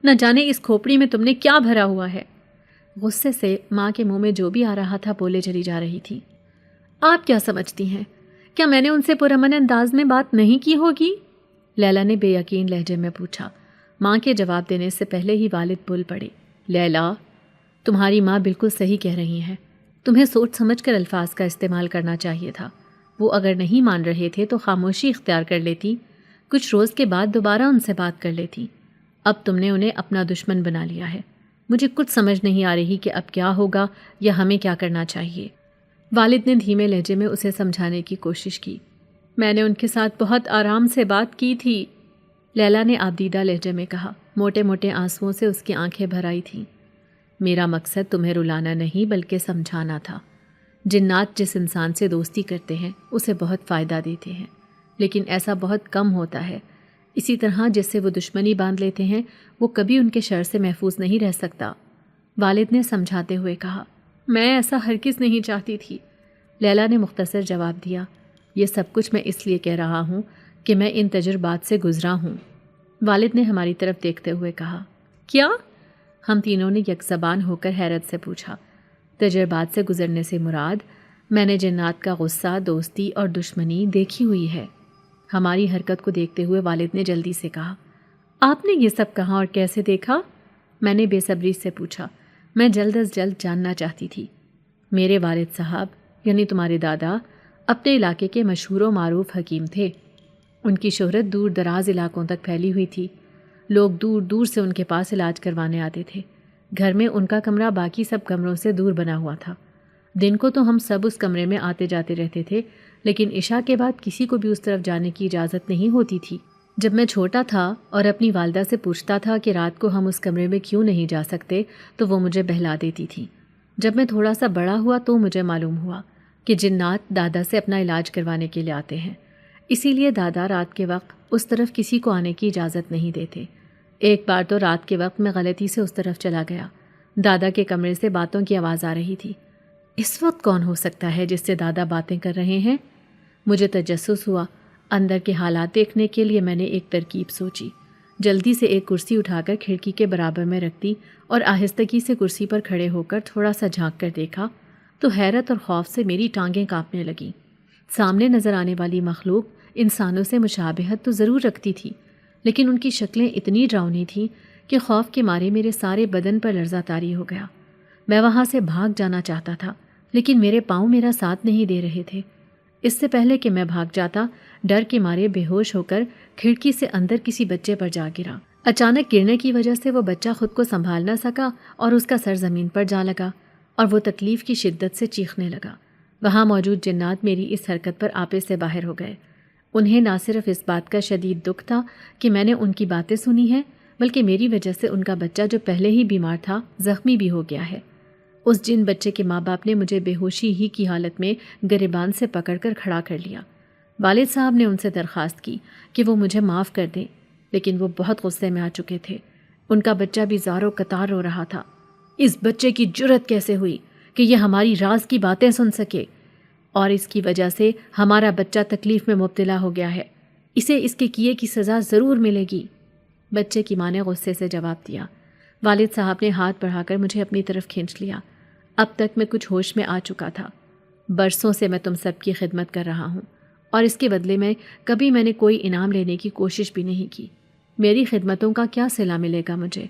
نہ جانے اس کھوپڑی میں تم نے کیا بھرا ہوا ہے۔ غصے سے ماں کے منہ میں جو بھی آ رہا تھا بولے چلی جا رہی تھی۔ آپ کیا سمجھتی ہیں؟ کیا میں نے ان سے پرامن انداز میں بات نہیں کی ہوگی؟ لیلا نے بے یقین لہجے میں پوچھا۔ ماں کے جواب دینے سے پہلے ہی والد بول پڑے، لیلا، تمہاری ماں بالکل صحیح کہہ رہی ہیں، تمہیں سوچ سمجھ کر الفاظ کا استعمال کرنا چاہیے تھا۔ وہ اگر نہیں مان رہے تھے تو خاموشی اختیار کر لیتی، کچھ روز کے بعد دوبارہ ان سے بات کر لیتی۔ اب تم نے انہیں اپنا دشمن بنا لیا ہے۔ مجھے کچھ سمجھ نہیں آ رہی کہ اب کیا ہوگا یا ہمیں کیا کرنا چاہیے۔ والد نے دھیمے لہجے میں اسے سمجھانے کی کوشش کی۔ میں نے ان کے ساتھ بہت آرام سے بات کی تھی، لیلا نے آبدیدہ لہجے میں کہا۔ موٹے موٹے آنسوؤں سے اس کی آنکھیں بھر آئی تھیں۔ میرا مقصد تمہیں رلانا نہیں بلکہ سمجھانا تھا۔ جنات جس انسان سے دوستی کرتے ہیں اسے بہت فائدہ دیتے ہیں، لیکن ایسا بہت کم ہوتا ہے۔ اسی طرح جس سے وہ دشمنی باندھ لیتے ہیں وہ کبھی ان کے شر سے محفوظ نہیں رہ سکتا۔ والد نے سمجھاتے ہوئے کہا، میں ایسا ہرگز نہیں چاہتی تھی۔ لیلا نے مختصر جواب دیا، یہ سب کچھ میں اس لیے کہہ رہا ہوں کہ میں ان تجربات سے گزرا ہوں۔ والد نے ہماری طرف دیکھتے ہوئے کہا، کیا؟ ہم تینوں نے یک زبان ہو کر حیرت سے پوچھا۔ تجربات سے گزرنے سے مراد میں نے جنات کا غصہ، دوستی اور دشمنی دیکھی ہوئی ہے۔ ہماری حرکت کو دیکھتے ہوئے والد نے جلدی سے کہا، آپ نے یہ سب کہاں اور کیسے دیکھا؟ میں نے بے صبری سے پوچھا۔ میں جلد از جلد جاننا چاہتی تھی۔ میرے والد صاحب یعنی تمہارے دادا اپنے علاقے کے مشہور و معروف حکیم تھے۔ ان کی شہرت دور دراز علاقوں تک پھیلی ہوئی تھی۔ لوگ دور دور سے ان کے پاس علاج کروانے آتے تھے۔ گھر میں ان کا کمرہ باقی سب کمروں سے دور بنا ہوا تھا۔ دن کو تو ہم سب اس کمرے میں آتے جاتے رہتے تھے، لیکن عشاء کے بعد کسی کو بھی اس طرف جانے کی اجازت نہیں ہوتی تھی۔ جب میں چھوٹا تھا اور اپنی والدہ سے پوچھتا تھا کہ رات کو ہم اس کمرے میں کیوں نہیں جا سکتے تو وہ مجھے بہلا دیتی تھی۔ جب میں تھوڑا سا بڑا ہوا تو مجھے معلوم ہوا کہ جنات دادا سے اپنا علاج کروانے کے لیے آتے ہیں، اسی لیے دادا رات کے وقت اس طرف کسی کو آنے کی اجازت نہیں دیتے۔ ایک بار تو رات کے وقت میں غلطی سے اس طرف چلا گیا۔ دادا کے کمرے سے باتوں کی آواز آ رہی تھی۔ اس وقت کون ہو سکتا ہے جس سے دادا باتیں کر رہے ہیں؟ مجھے تجسس ہوا۔ اندر کے حالات دیکھنے کے لیے میں نے ایک ترکیب سوچی۔ جلدی سے ایک کرسی اٹھا کر کھڑکی کے برابر میں رکھ دی اور آہستگی سے کرسی پر کھڑے ہو کر تھوڑا سا جھانک کر دیکھا تو حیرت اور خوف سے میری ٹانگیں کانپنے لگیں۔ سامنے نظر آنے والی مخلوق انسانوں سے مشابہت تو ضرور رکھتی تھی، لیکن ان کی شکلیں اتنی ڈراؤنی تھیں کہ خوف کے مارے میرے سارے بدن پر لرزہ طاری ہو گیا۔ میں وہاں سے بھاگ جانا چاہتا تھا، لیکن میرے پاؤں میرا ساتھ نہیں دے رہے تھے۔ اس سے پہلے کہ میں بھاگ جاتا، ڈر کے مارے بے ہوش ہو کر کھڑکی سے اندر کسی بچے پر جا گرا۔ اچانک گرنے کی وجہ سے وہ بچہ خود کو سنبھال نہ سکا اور اس کا سر زمین پر جا لگا اور وہ تکلیف کی شدت سے چیخنے لگا۔ وہاں موجود جنات میری اس حرکت پر آپے سے باہر ہو گئے۔ انہیں نہ صرف اس بات کا شدید دکھ تھا کہ میں نے ان کی باتیں سنی ہیں، بلکہ میری وجہ سے ان کا بچہ جو پہلے ہی بیمار تھا زخمی بھی ہو گیا ہے۔ اس جن بچے کے ماں باپ نے مجھے بے ہوشی ہی کی حالت میں گریبان سے پکڑ کر کھڑا کر لیا۔ والد صاحب نے ان سے درخواست کی کہ وہ مجھے معاف کر دیں، لیکن وہ بہت غصے میں آ چکے تھے۔ ان کا بچہ بھی زاروں قطار رو رہا تھا۔ اس بچے کی جرت کیسے ہوئی کہ یہ ہماری راز کی باتیں سن سکے، اور اس کی وجہ سے ہمارا بچہ تکلیف میں مبتلا ہو گیا ہے۔ اسے اس کے کیے کی سزا ضرور ملے گی، بچے کی ماں نے غصے سے جواب دیا۔ والد صاحب نے ہاتھ بڑھا کر مجھے اپنی طرف کھینچ لیا۔ اب تک میں کچھ ہوش میں آ چکا تھا۔ برسوں سے میں تم سب کی خدمت کر رہا ہوں اور اس کے بدلے میں کبھی میں نے کوئی انعام لینے کی کوشش بھی نہیں کی۔ میری خدمتوں کا کیا صلہ ملے گا مجھے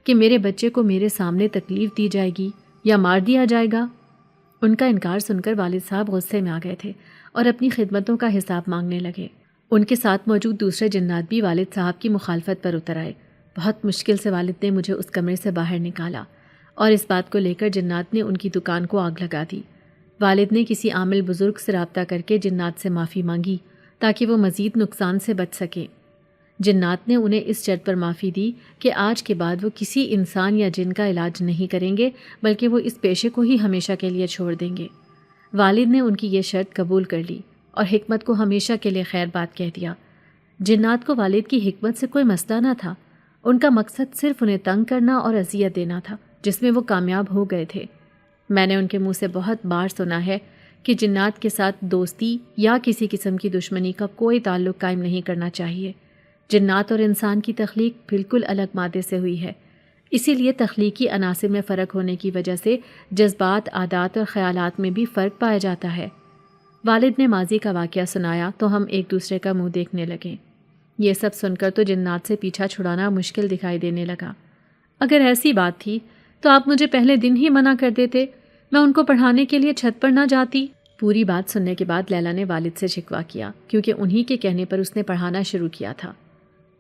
کہ میرے بچے کو میرے سامنے تکلیف دی جائے گی یا مار دیا جائے گا؟ ان کا انکار سن کر والد صاحب غصے میں آ گئے تھے اور اپنی خدمتوں کا حساب مانگنے لگے۔ ان کے ساتھ موجود دوسرے جنات بھی والد صاحب کی مخالفت پر اتر آئے۔ بہت مشکل سے والد نے مجھے اس کمرے سے باہر نکالا اور اس بات کو لے کر جنات نے ان کی دکان کو آگ لگا دی۔ والد نے کسی عامل بزرگ سے رابطہ کر کے جنات سے معافی مانگی تاکہ وہ مزید نقصان سے بچ سکیں۔ جنات نے انہیں اس شرط پر معافی دی کہ آج کے بعد وہ کسی انسان یا جن کا علاج نہیں کریں گے بلکہ وہ اس پیشے کو ہی ہمیشہ کے لیے چھوڑ دیں گے۔ والد نے ان کی یہ شرط قبول کر لی اور حکمت کو ہمیشہ کے لیے خیر بات کہہ دیا۔ جنات کو والد کی حکمت سے کوئی مسئلہ نہ تھا۔ ان کا مقصد صرف انہیں تنگ کرنا اور اذیت دینا تھا، جس میں وہ کامیاب ہو گئے تھے۔ میں نے ان کے منہ سے بہت بار سنا ہے کہ جنات کے ساتھ دوستی یا کسی قسم کی دشمنی کا کوئی تعلق قائم نہیں کرنا چاہیے۔ جنات اور انسان کی تخلیق بالکل الگ مادے سے ہوئی ہے، اسی لیے تخلیقی عناصر میں فرق ہونے کی وجہ سے جذبات، عادات اور خیالات میں بھی فرق پایا جاتا ہے۔ والد نے ماضی کا واقعہ سنایا تو ہم ایک دوسرے کا منہ دیکھنے لگے۔ یہ سب سن کر تو جنات سے پیچھا چھڑانا مشکل دکھائی دینے لگا۔ اگر ایسی بات تھی تو آپ مجھے پہلے دن ہی منع کر دیتے، میں ان کو پڑھانے کے لیے چھت پر نہ جاتی۔ پوری بات سننے کے بعد لیلا نے والد سے شکوہ کیا، کیونکہ انہی کے کہنے پر اس نے پڑھانا شروع کیا تھا۔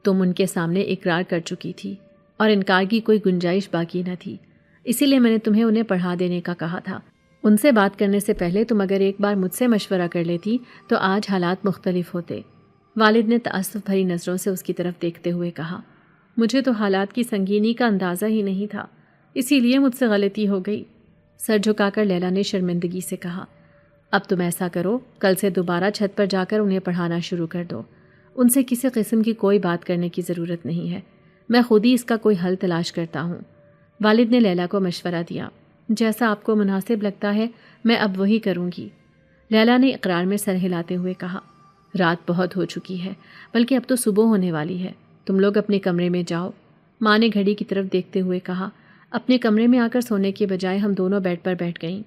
تم ان کے سامنے اقرار کر چکی تھی اور انکار کی کوئی گنجائش باقی نہ تھی، اسی لیے میں نے تمہیں انہیں پڑھا دینے کا کہا تھا۔ ان سے بات کرنے سے پہلے تم اگر ایک بار مجھ سے مشورہ کر لیتی تو آج حالات مختلف ہوتے۔ والد نے تأسف بھری نظروں سے اس کی طرف دیکھتے ہوئے کہا، مجھے تو حالات کی سنگینی کا اندازہ ہی نہیں تھا، اسی لیے مجھ سے غلطی ہو گئی۔ سر جھکا کر لیلا نے شرمندگی سے کہا، اب تم ایسا کرو، کل سے دوبارہ چھت پر جا کر انہیں پڑھانا شروع کر دو۔ ان سے کسی قسم کی کوئی بات کرنے کی ضرورت نہیں ہے، میں خود ہی اس کا کوئی حل تلاش کرتا ہوں۔ والد نے لیلا کو مشورہ دیا، جیسا آپ کو مناسب لگتا ہے میں اب وہی کروں گی۔ لیلا نے اقرار میں سر ہلاتے ہوئے کہا، رات بہت ہو چکی ہے، بلکہ اب تو صبح ہونے والی ہے، تم لوگ اپنے کمرے میں جاؤ۔ ماں نے گھڑی کی طرف دیکھتے ہوئے کہا، اپنے کمرے میں آ کر سونے کے بجائے ہم دونوں بیڈ پر بیٹھ گئیں۔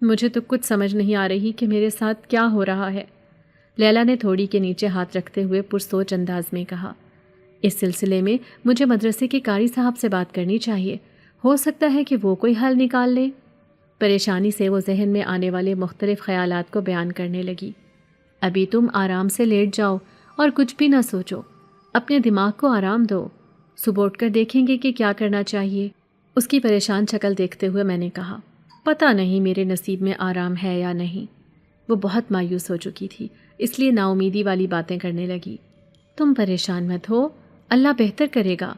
مجھے تو کچھ سمجھ نہیں آ رہی کہ میرے ساتھ کیا ہو رہا ہے، لیلا نے تھوڑی کے نیچے ہاتھ رکھتے ہوئے پرسوچ انداز میں کہا۔ اس سلسلے میں مجھے مدرسے کے قاری صاحب سے بات کرنی چاہیے، ہو سکتا ہے کہ وہ کوئی حل نکال لیں۔ پریشانی سے وہ ذہن میں آنے والے مختلف خیالات کو بیان کرنے لگی۔ ابھی تم آرام سے لیٹ جاؤ اور کچھ بھی نہ سوچو، اپنے دماغ کو آرام دو، صبح اٹھ کر دیکھیں گے کہ کیا کرنا چاہیے۔ اس کی پریشان شکل دیکھتے ہوئے میں نے کہا، پتہ نہیں میرے نصیب میں آرام ہے یا نہیں۔ وہ بہت مایوس ہو چکی تھی، اس لیے نا امیدی والی باتیں کرنے لگی۔ تم پریشان مت ہو، اللہ بہتر کرے گا۔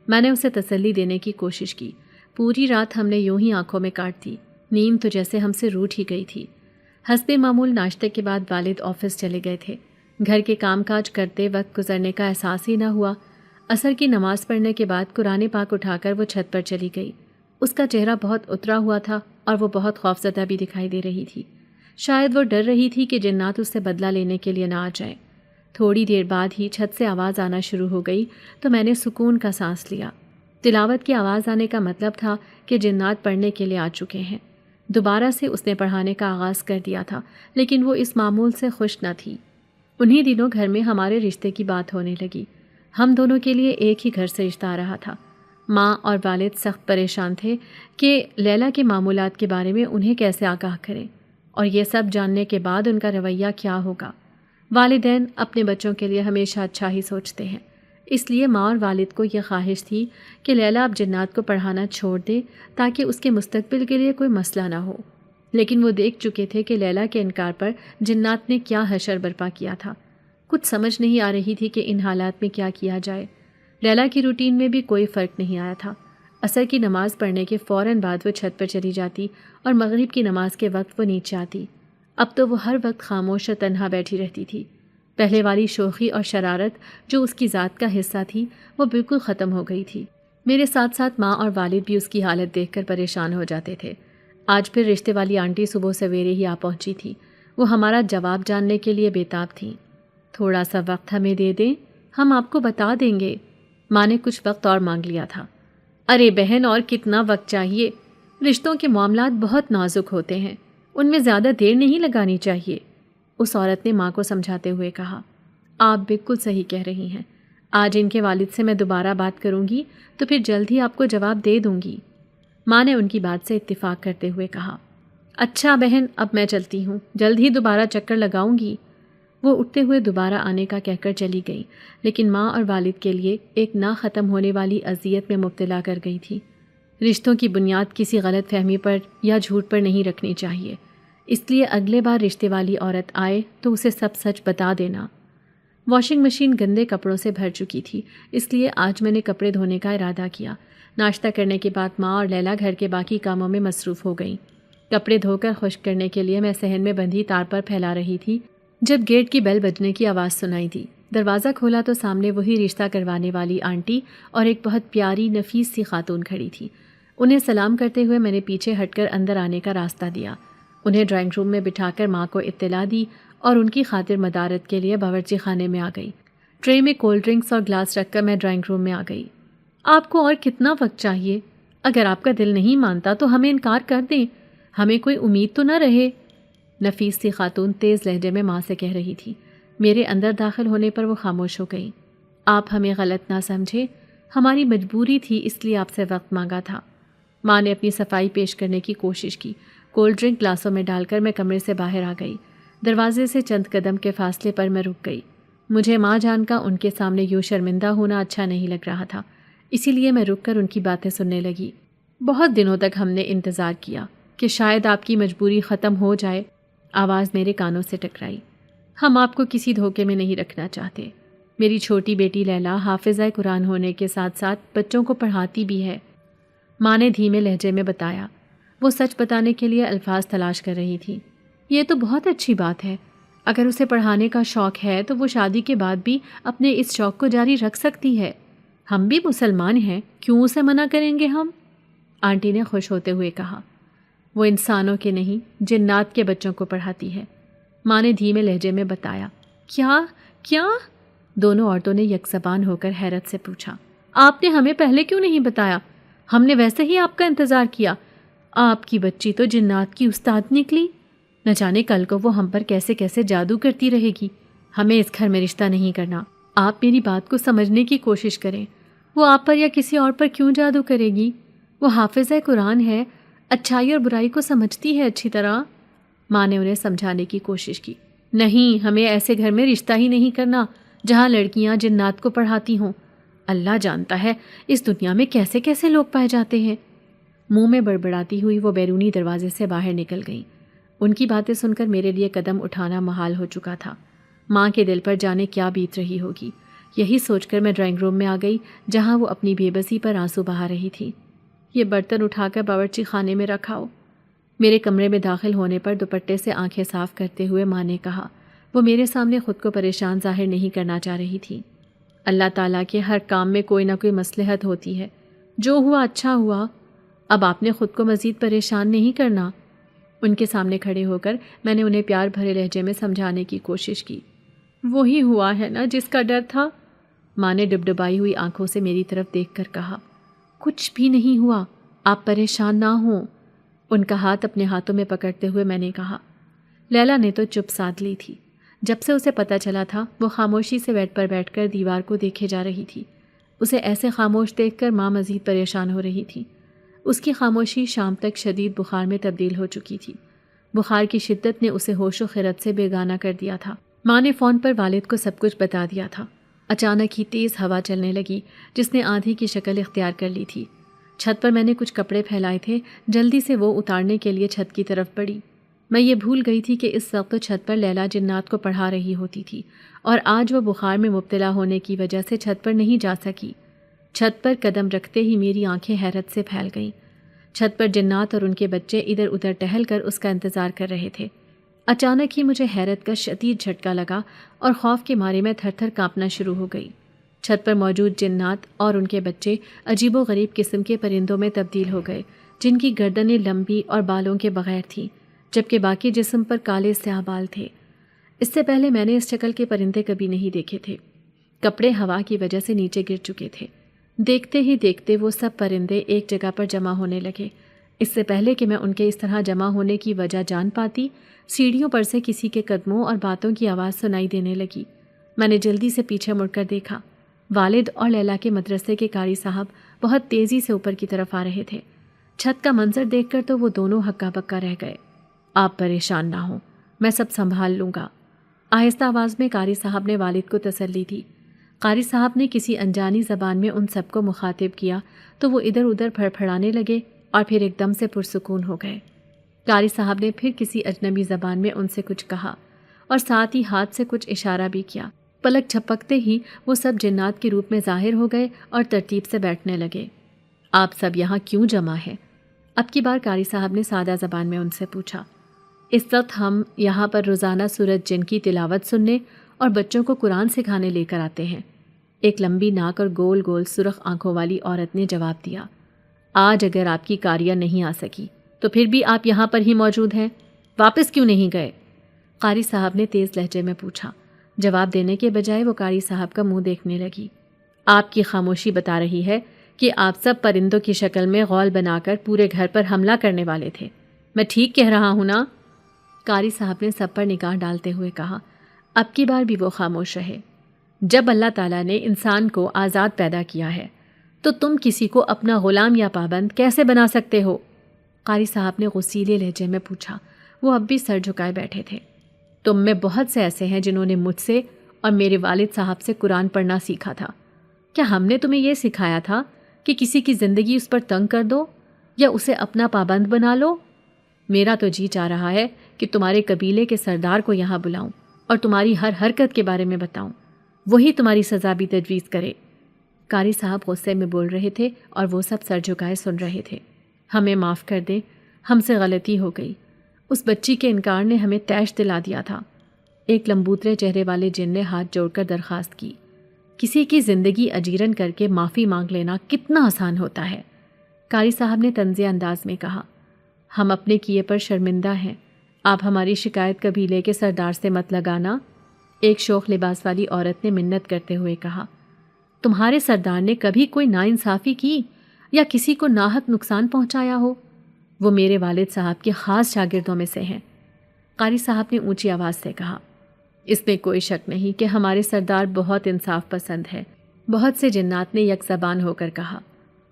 میں نے اسے تسلی دینے کی کوشش کی۔ پوری رات ہم نے یوں ہی آنکھوں میں کاٹ دی، نیند تو جیسے ہم سے روٹ ہی گئی تھی۔ حسب معمول ناشتے کے بعد والد آفس چلے گئے تھے۔ گھر کے کام کاج کرتے وقت گزرنے کا احساس ہی نہ ہوا۔ عصر کی نماز پڑھنے کے بعد قرآن پاک اٹھا کر وہ چھت پر چلی گئی۔ اس کا چہرہ بہت اترا ہوا تھا اور وہ بہت خوفزدہ بھی دکھائی دے رہی تھی۔ شاید وہ ڈر رہی تھی کہ جنات اس سے بدلہ لینے کے لیے نہ آ جائیں۔ تھوڑی دیر بعد ہی چھت سے آواز آنا شروع ہو گئی تو میں نے سکون کا سانس لیا۔ تلاوت کی آواز آنے کا مطلب تھا کہ جنات پڑھنے کے لیے آ چکے ہیں۔ دوبارہ سے اس نے پڑھانے کا آغاز کر دیا تھا، لیکن وہ اس معمول سے خوش نہ تھی۔ انہی دنوں گھر میں ہمارے رشتے کی بات ہونے لگی۔ ہم دونوں کے لیے ایک ہی گھر سے رشتہ آ رہا تھا۔ ماں اور والد سخت پریشان تھے کہ لیلا کے معمولات کے بارے میں انہیں کیسے آگاہ کریں، اور یہ سب جاننے کے بعد ان کا رویہ کیا ہوگا۔ والدین اپنے بچوں کے لیے ہمیشہ اچھا ہی سوچتے ہیں، اس لیے ماں اور والد کو یہ خواہش تھی کہ لیلا اب جنات کو پڑھانا چھوڑ دے تاکہ اس کے مستقبل کے لیے کوئی مسئلہ نہ ہو۔ لیکن وہ دیکھ چکے تھے کہ لیلا کے انکار پر جنات نے کیا حشر برپا کیا تھا۔ کچھ سمجھ نہیں آ رہی تھی کہ ان حالات میں کیا کیا جائے۔ لیلا کی روٹین میں بھی کوئی فرق نہیں آیا تھا۔ عصر کی نماز پڑھنے کے فوراً بعد وہ چھت پر چلی جاتی اور مغرب کی نماز کے وقت وہ نیچے آتی۔ اب تو وہ ہر وقت خاموش اور تنہا بیٹھی رہتی تھی۔ پہلے والی شوخی اور شرارت جو اس کی ذات کا حصہ تھی وہ بالکل ختم ہو گئی تھی۔ میرے ساتھ ساتھ ماں اور والد بھی اس کی حالت دیکھ کر پریشان ہو جاتے تھے۔ آج پھر رشتے والی آنٹی صبح سویرے ہی آ پہنچی تھی۔ وہ ہمارا جواب جاننے کے لیے بے تاب تھیں۔ تھوڑا سا وقت ہمیں دے دیں، ہم آپ کو بتا دیں گے۔ ماں نے کچھ وقت اور مانگ لیا تھا۔ ارے بہن، اور کتنا وقت چاہیے؟ رشتوں کے معاملات بہت نازک ہوتے ہیں، ان میں زیادہ دیر نہیں لگانی چاہیے، اس عورت نے ماں کو سمجھاتے ہوئے کہا۔ آپ بالکل صحیح کہہ رہی ہیں، آج ان کے والد سے میں دوبارہ بات کروں گی تو پھر جلد ہی آپ کو جواب دے دوں گی، ماں نے ان کی بات سے اتفاق کرتے ہوئے کہا۔ اچھا بہن، اب میں چلتی ہوں، جلد ہی دوبارہ چکر لگاؤں گی۔ وہ اٹھتے ہوئے دوبارہ آنے کا کہہ کر چلی گئی، لیکن ماں اور والد کے لیے ایک نہ ختم ہونے والی اذیت میں مبتلا کر گئی تھی۔ رشتوں کی بنیاد کسی غلط فہمی پر یا جھوٹ پر نہیں رکھنی چاہیے، اس لیے اگلے بار رشتے والی عورت آئے تو اسے سب سچ بتا دینا۔ واشنگ مشین گندے کپڑوں سے بھر چکی تھی، اس لیے آج میں نے کپڑے دھونے کا ارادہ کیا۔ ناشتہ کرنے کے بعد ماں اور لیلا گھر کے باقی کاموں میں مصروف ہو گئیں۔ کپڑے دھو کر خشک کرنے کے لیے میں صحن میں بندھی تار پر پھیلا رہی تھی جب گیٹ کی بیل بجنے کی آواز سنائی دی۔ دروازہ کھولا تو سامنے وہی رشتہ کروانے والی آنٹی اور ایک بہت پیاری نفیس سی خاتون کھڑی تھی۔ انہیں سلام کرتے ہوئے میں نے پیچھے ہٹ کر اندر آنے کا راستہ دیا۔ انہیں ڈرائنگ روم میں بٹھا کر ماں کو اطلاع دی اور ان کی خاطر مدارت کے لیے باورچی خانے میں آ گئی۔ ٹرے میں کولڈ ڈرنکس اور گلاس رکھ کر میں ڈرائنگ روم میں آ گئی۔ آپ کو اور کتنا وقت چاہیے؟ اگر آپ کا دل نہیں مانتا تو ہمیں انکار کر دیں، ہمیں کوئی امید تو نہ رہے، نفیس سی خاتون تیز لہجے میں ماں سے کہہ رہی تھی۔ میرے اندر داخل ہونے پر وہ خاموش ہو گئی۔ آپ ہمیں غلط نہ سمجھے، ہماری مجبوری تھی، اس لیے آپ سے وقت مانگا تھا۔ ماں نے اپنی صفائی پیش کرنے کی کوشش کی۔ کولڈ ڈرنک گلاسوں میں ڈال کر میں کمرے سے باہر آ گئی۔ دروازے سے چند قدم کے فاصلے پر میں رک گئی۔ مجھے ماں جان کا ان کے سامنے یوں شرمندہ ہونا اچھا نہیں لگ رہا تھا، اسی لیے میں رک کر ان کی باتیں سننے لگی۔ بہت دنوں تک ہم نے انتظار کیا کہ شاید آپ کی مجبوری ختم ہو جائے، آواز میرے کانوں سے ٹکرائی۔ ہم آپ کو کسی دھوکے میں نہیں رکھنا چاہتے۔ میری چھوٹی بیٹی لیلا حافظہ قرآن ہونے کے ساتھ ساتھ بچوں کو پڑھاتی بھی ہے، ماں نے دھیمے لہجے میں بتایا۔ وہ سچ بتانے کے لیے الفاظ تلاش کر رہی تھی۔ یہ تو بہت اچھی بات ہے، اگر اسے پڑھانے کا شوق ہے تو وہ شادی کے بعد بھی اپنے اس شوق کو جاری رکھ سکتی ہے۔ ہم بھی مسلمان ہیں، کیوں اسے منع کریں گے ہم؟ آنٹی نے خوش ہوتے ہوئے کہا۔ وہ انسانوں کے نہیں، جنات کے بچوں کو پڑھاتی ہے، ماں نے دھیمے لہجے میں بتایا۔ کیا؟ دونوں عورتوں نے یک زبان ہو کر حیرت سے پوچھا۔ آپ نے ہمیں پہلے کیوں نہیں بتایا؟ ہم نے ویسے ہی آپ کا انتظار کیا۔ آپ کی بچی تو جنات کی استاد نکلی، نہ جانے کل کو وہ ہم پر کیسے کیسے جادو کرتی رہے گی۔ ہمیں اس گھر میں رشتہ نہیں کرنا۔ آپ میری بات کو سمجھنے کی کوشش کریں، وہ آپ پر یا کسی اور پر کیوں جادو کرے گی؟ وہ حافظہ قرآن ہے، اچھائی اور برائی کو سمجھتی ہے اچھی طرح، ماں نے انہیں سمجھانے کی کوشش کی۔ نہیں، ہمیں ایسے گھر میں رشتہ ہی نہیں کرنا جہاں لڑکیاں جنات کو پڑھاتی ہوں۔ اللہ جانتا ہے اس دنیا میں کیسے کیسے لوگ پائے جاتے ہیں۔ منہ میں بڑبڑاتی ہوئی وہ بیرونی دروازے سے باہر نکل گئیں۔ ان کی باتیں سن کر میرے لیے قدم اٹھانا محال ہو چکا تھا۔ ماں کے دل پر جانے کیا بیت رہی ہوگی، یہی سوچ کر میں ڈرائنگ روم میں آ گئی جہاں وہ اپنی بے بسی پر آنسو بہا رہی تھی۔ یہ برتن اٹھا کر باورچی خانے میں رکھاؤ، میرے کمرے میں داخل ہونے پر دوپٹے سے آنکھیں صاف کرتے ہوئے ماں نے کہا۔ وہ میرے سامنے خود کو پریشان ظاہر نہیں کرنا چاہ رہی تھی۔ اللہ تعالیٰ کے ہر کام میں کوئی نہ کوئی مصلحت ہوتی ہے، جو ہوا اچھا ہوا، اب آپ نے خود کو مزید پریشان نہیں کرنا۔ ان کے سامنے کھڑے ہو کر میں نے انہیں پیار بھرے لہجے میں سمجھانے کی کوشش کی۔ وہی ہوا ہے نا جس کا ڈر تھا، ماں نے ڈبڈبائی ہوئی آنکھوں سے میری طرف دیکھ کر کہا۔ کچھ بھی نہیں ہوا، آپ پریشان نہ ہوں، ان کا ہاتھ اپنے ہاتھوں میں پکڑتے ہوئے میں نے کہا۔ لیلا نے تو چپ سادھ لی تھی۔ جب سے اسے پتہ چلا تھا وہ خاموشی سے بیڈ پر بیٹھ کر دیوار کو دیکھے جا رہی تھی۔ اسے ایسے خاموش دیکھ کر ماں مزید پریشان ہو رہی تھی۔ اس کی خاموشی شام تک شدید بخار میں تبدیل ہو چکی تھی۔ بخار کی شدت نے اسے ہوش و خرد سے بیگانہ کر دیا تھا۔ ماں نے فون پر والد کو سب کچھ بتا دیا تھا۔ اچانک ہی تیز ہوا چلنے لگی جس نے آندھی کی شکل اختیار کر لی تھی۔ چھت پر میں نے کچھ کپڑے پھیلائے تھے، جلدی سے وہ اتارنے کے لیے چھت کی طرف بڑھی۔ میں یہ بھول گئی تھی کہ اس وقت چھت پر لیلا جنات کو پڑھا رہی ہوتی تھی اور آج وہ بخار میں مبتلا ہونے کی وجہ سے چھت پر نہیں جا سکی۔ چھت پر قدم رکھتے ہی میری آنکھیں حیرت سے پھیل گئیں۔ چھت پر جنات اور ان کے بچے ادھر ادھر ٹہل کر اس کا انتظار کر رہے تھے۔ اچانک ہی مجھے حیرت کا شدید جھٹکا لگا اور خوف کے مارے میں تھر تھر کانپنا شروع ہو گئی۔ چھت پر موجود جنات اور ان کے بچے عجیب و غریب قسم کے پرندوں میں تبدیل ہو گئے، جن کی گردنیں لمبی اور بالوں کے بغیر تھیں، جبکہ باقی جسم پر کالے سیاہ بال تھے۔ اس سے پہلے میں نے اس شکل کے پرندے کبھی نہیں دیکھے تھے۔ کپڑے ہوا کی وجہ سے نیچے گر چکے تھے۔ دیکھتے ہی دیکھتے وہ سب پرندے ایک جگہ پر جمع ہونے لگے۔ اس سے پہلے کہ میں ان کے اس طرح جمع ہونے کی وجہ جان پاتی، سیڑھیوں پر سے کسی کے قدموں اور باتوں کی آواز سنائی دینے لگی۔ میں نے جلدی سے پیچھے مڑ کر دیکھا۔ والد اور لیلا کے مدرسے کے قاری صاحب بہت تیزی سے اوپر کی طرف آ رہے تھے۔ چھت کا منظر دیکھ کر تو وہ دونوں ہکا بکا رہ گئے۔ آپ پریشان نہ ہوں، میں سب سنبھال لوں گا، آہستہ آواز میں قاری صاحب نے والد کو تسلی دی۔ قاری صاحب نے کسی انجانی زبان میں ان سب کو مخاطب کیا تو وہ ادھر ادھر پھڑپھڑانے لگے اور پھر ایک دم سے پرسکون ہو گئے۔ قاری صاحب نے پھر کسی اجنبی زبان میں ان سے کچھ کہا اور ساتھ ہی ہاتھ سے کچھ اشارہ بھی کیا۔ پلک جھپکتے ہی وہ سب جنات کے روپ میں ظاہر ہو گئے اور ترتیب سے بیٹھنے لگے۔ آپ سب یہاں کیوں جمع ہیں؟ اب کی بار قاری صاحب نے سادہ زبان میں ان سے پوچھا۔ اس وقت ہم یہاں پر روزانہ سورۃ جن کی تلاوت سننے اور بچوں کو قرآن سکھانے لے کر آتے ہیں، ایک لمبی ناک اور گول گول سرخ آنکھوں والی عورت نے جواب دیا۔ آج اگر آپ کی قاریہ نہیں آ سکی تو پھر بھی آپ یہاں پر ہی موجود ہیں، واپس کیوں نہیں گئے؟ قاری صاحب نے تیز لہجے میں پوچھا۔ جواب دینے کے بجائے وہ قاری صاحب کا منہ دیکھنے لگی۔ آپ کی خاموشی بتا رہی ہے کہ آپ سب پرندوں کی شکل میں غول بنا کر پورے گھر پر حملہ کرنے والے تھے۔ میں ٹھیک کہہ رہا ہوں نا؟ قاری صاحب نے سب پر نگاہ ڈالتے ہوئے کہا۔ اب کی بار بھی وہ خاموش رہے۔ جب اللہ تعالیٰ نے انسان کو آزاد پیدا کیا ہے تو تم کسی کو اپنا غلام یا پابند کیسے بنا سکتے ہو؟ قاری صاحب نے غصیلے لہجے میں پوچھا۔ وہ اب بھی سر جھکائے بیٹھے تھے۔ تم میں بہت سے ایسے ہیں جنہوں نے مجھ سے اور میرے والد صاحب سے قرآن پڑھنا سیکھا تھا۔ کیا ہم نے تمہیں یہ سکھایا تھا کہ کسی کی زندگی اس پر تنگ کر دو یا اسے اپنا پابند بنا لو؟ میرا تو جی چاہ رہا ہے کہ تمہارے قبیلے کے سردار کو یہاں بلاؤں اور تمہاری ہر حرکت کے بارے میں بتاؤں، وہی تمہاری سزا بھی تجویز کرے۔ قاری صاحب غصے میں بول رہے تھے اور وہ سب سر جھکائے سن رہے تھے۔ ہمیں معاف کر دیں، ہم سے غلطی ہو گئی۔ اس بچی کے انکار نے ہمیں طیش دلا دیا تھا۔ ایک لمبوترے چہرے والے جن نے ہاتھ جوڑ کر درخواست کی۔ کسی کی زندگی اجیرن کر کے معافی مانگ لینا کتنا آسان ہوتا ہے۔ قاری صاحب نے طنزیہ انداز میں کہا۔ ہم اپنے کیے پر شرمندہ ہیں، آپ ہماری شکایت قبیلے کے سردار سے مت لگانا، ایک شوخ لباس والی عورت نے منت کرتے ہوئے کہا۔ تمہارے سردار نے کبھی کوئی ناانصافی کی یا کسی کو ناحق نقصان پہنچایا ہو؟ وہ میرے والد صاحب کے خاص شاگردوں میں سے ہیں۔ قاری صاحب نے اونچی آواز سے کہا۔ اس میں کوئی شک نہیں کہ ہمارے سردار بہت انصاف پسند ہے، بہت سے جنات نے یک زبان ہو کر کہا۔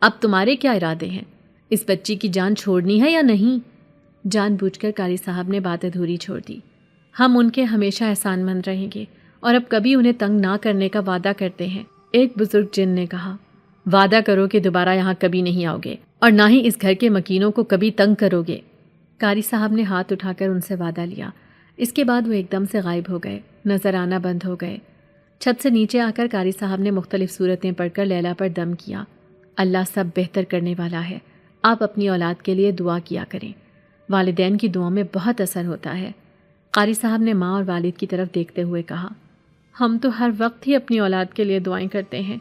اب تمہارے کیا ارادے ہیں؟ اس بچی کی جان چھوڑنی ہے یا نہیں؟ جان بوجھ کر قاری صاحب نے بات ادھوری چھوڑ دی۔ ہم ان کے ہمیشہ احسان مند رہیں گے اور اب کبھی انہیں تنگ نہ کرنے کا وعدہ کرتے ہیں۔ ایک بزرگ جن نے کہا۔ وعدہ کرو کہ دوبارہ یہاں کبھی نہیں آؤ گے اور نہ ہی اس گھر کے مکینوں کو کبھی تنگ کرو گے۔ قاری صاحب نے ہاتھ اٹھا کر ان سے وعدہ لیا۔ اس کے بعد وہ ایک دم سے غائب ہو گئے، نظر آنا بند ہو گئے۔ چھت سے نیچے آ کر قاری صاحب نے مختلف صورتیں پڑھ کر لیلا پر دم کیا۔ اللہ سب بہتر کرنے والا ہے، آپ اپنی اولاد کے لیے دعا کیا کریں، والدین کی دعاؤں میں بہت اثر ہوتا ہے۔ قاری صاحب نے ماں اور والد کی طرف دیکھتے ہوئے کہا۔ ہم تو ہر وقت ہی اپنی اولاد کے لیے دعائیں کرتے ہیں،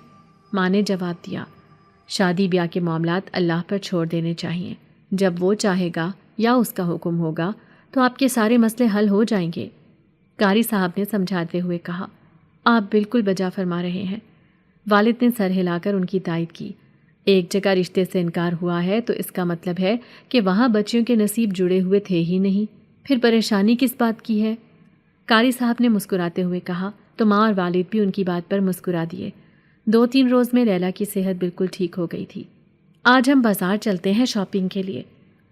ماں نے جواب دیا۔ شادی بیاہ کے معاملات اللہ پر چھوڑ دینے چاہیے، جب وہ چاہے گا یا اس کا حکم ہوگا تو آپ کے سارے مسئلے حل ہو جائیں گے۔ قاری صاحب نے سمجھاتے ہوئے کہا۔ آپ بالکل بجا فرما رہے ہیں۔ والد نے سر ہلا کر ان کی تائید کی۔ ایک جگہ رشتے سے انکار ہوا ہے تو اس کا مطلب ہے کہ وہاں بچیوں کے نصیب جڑے ہوئے تھے ہی نہیں، پھر پریشانی کس بات کی ہے؟ قاری صاحب نے مسکراتے ہوئے کہا تو ماں اور والد بھی ان کی بات پر مسکرا دیے۔ 2-3 روز میں لیلا کی صحت بالکل ٹھیک ہو گئی تھی۔ آج ہم بازار چلتے ہیں شاپنگ کے لیے،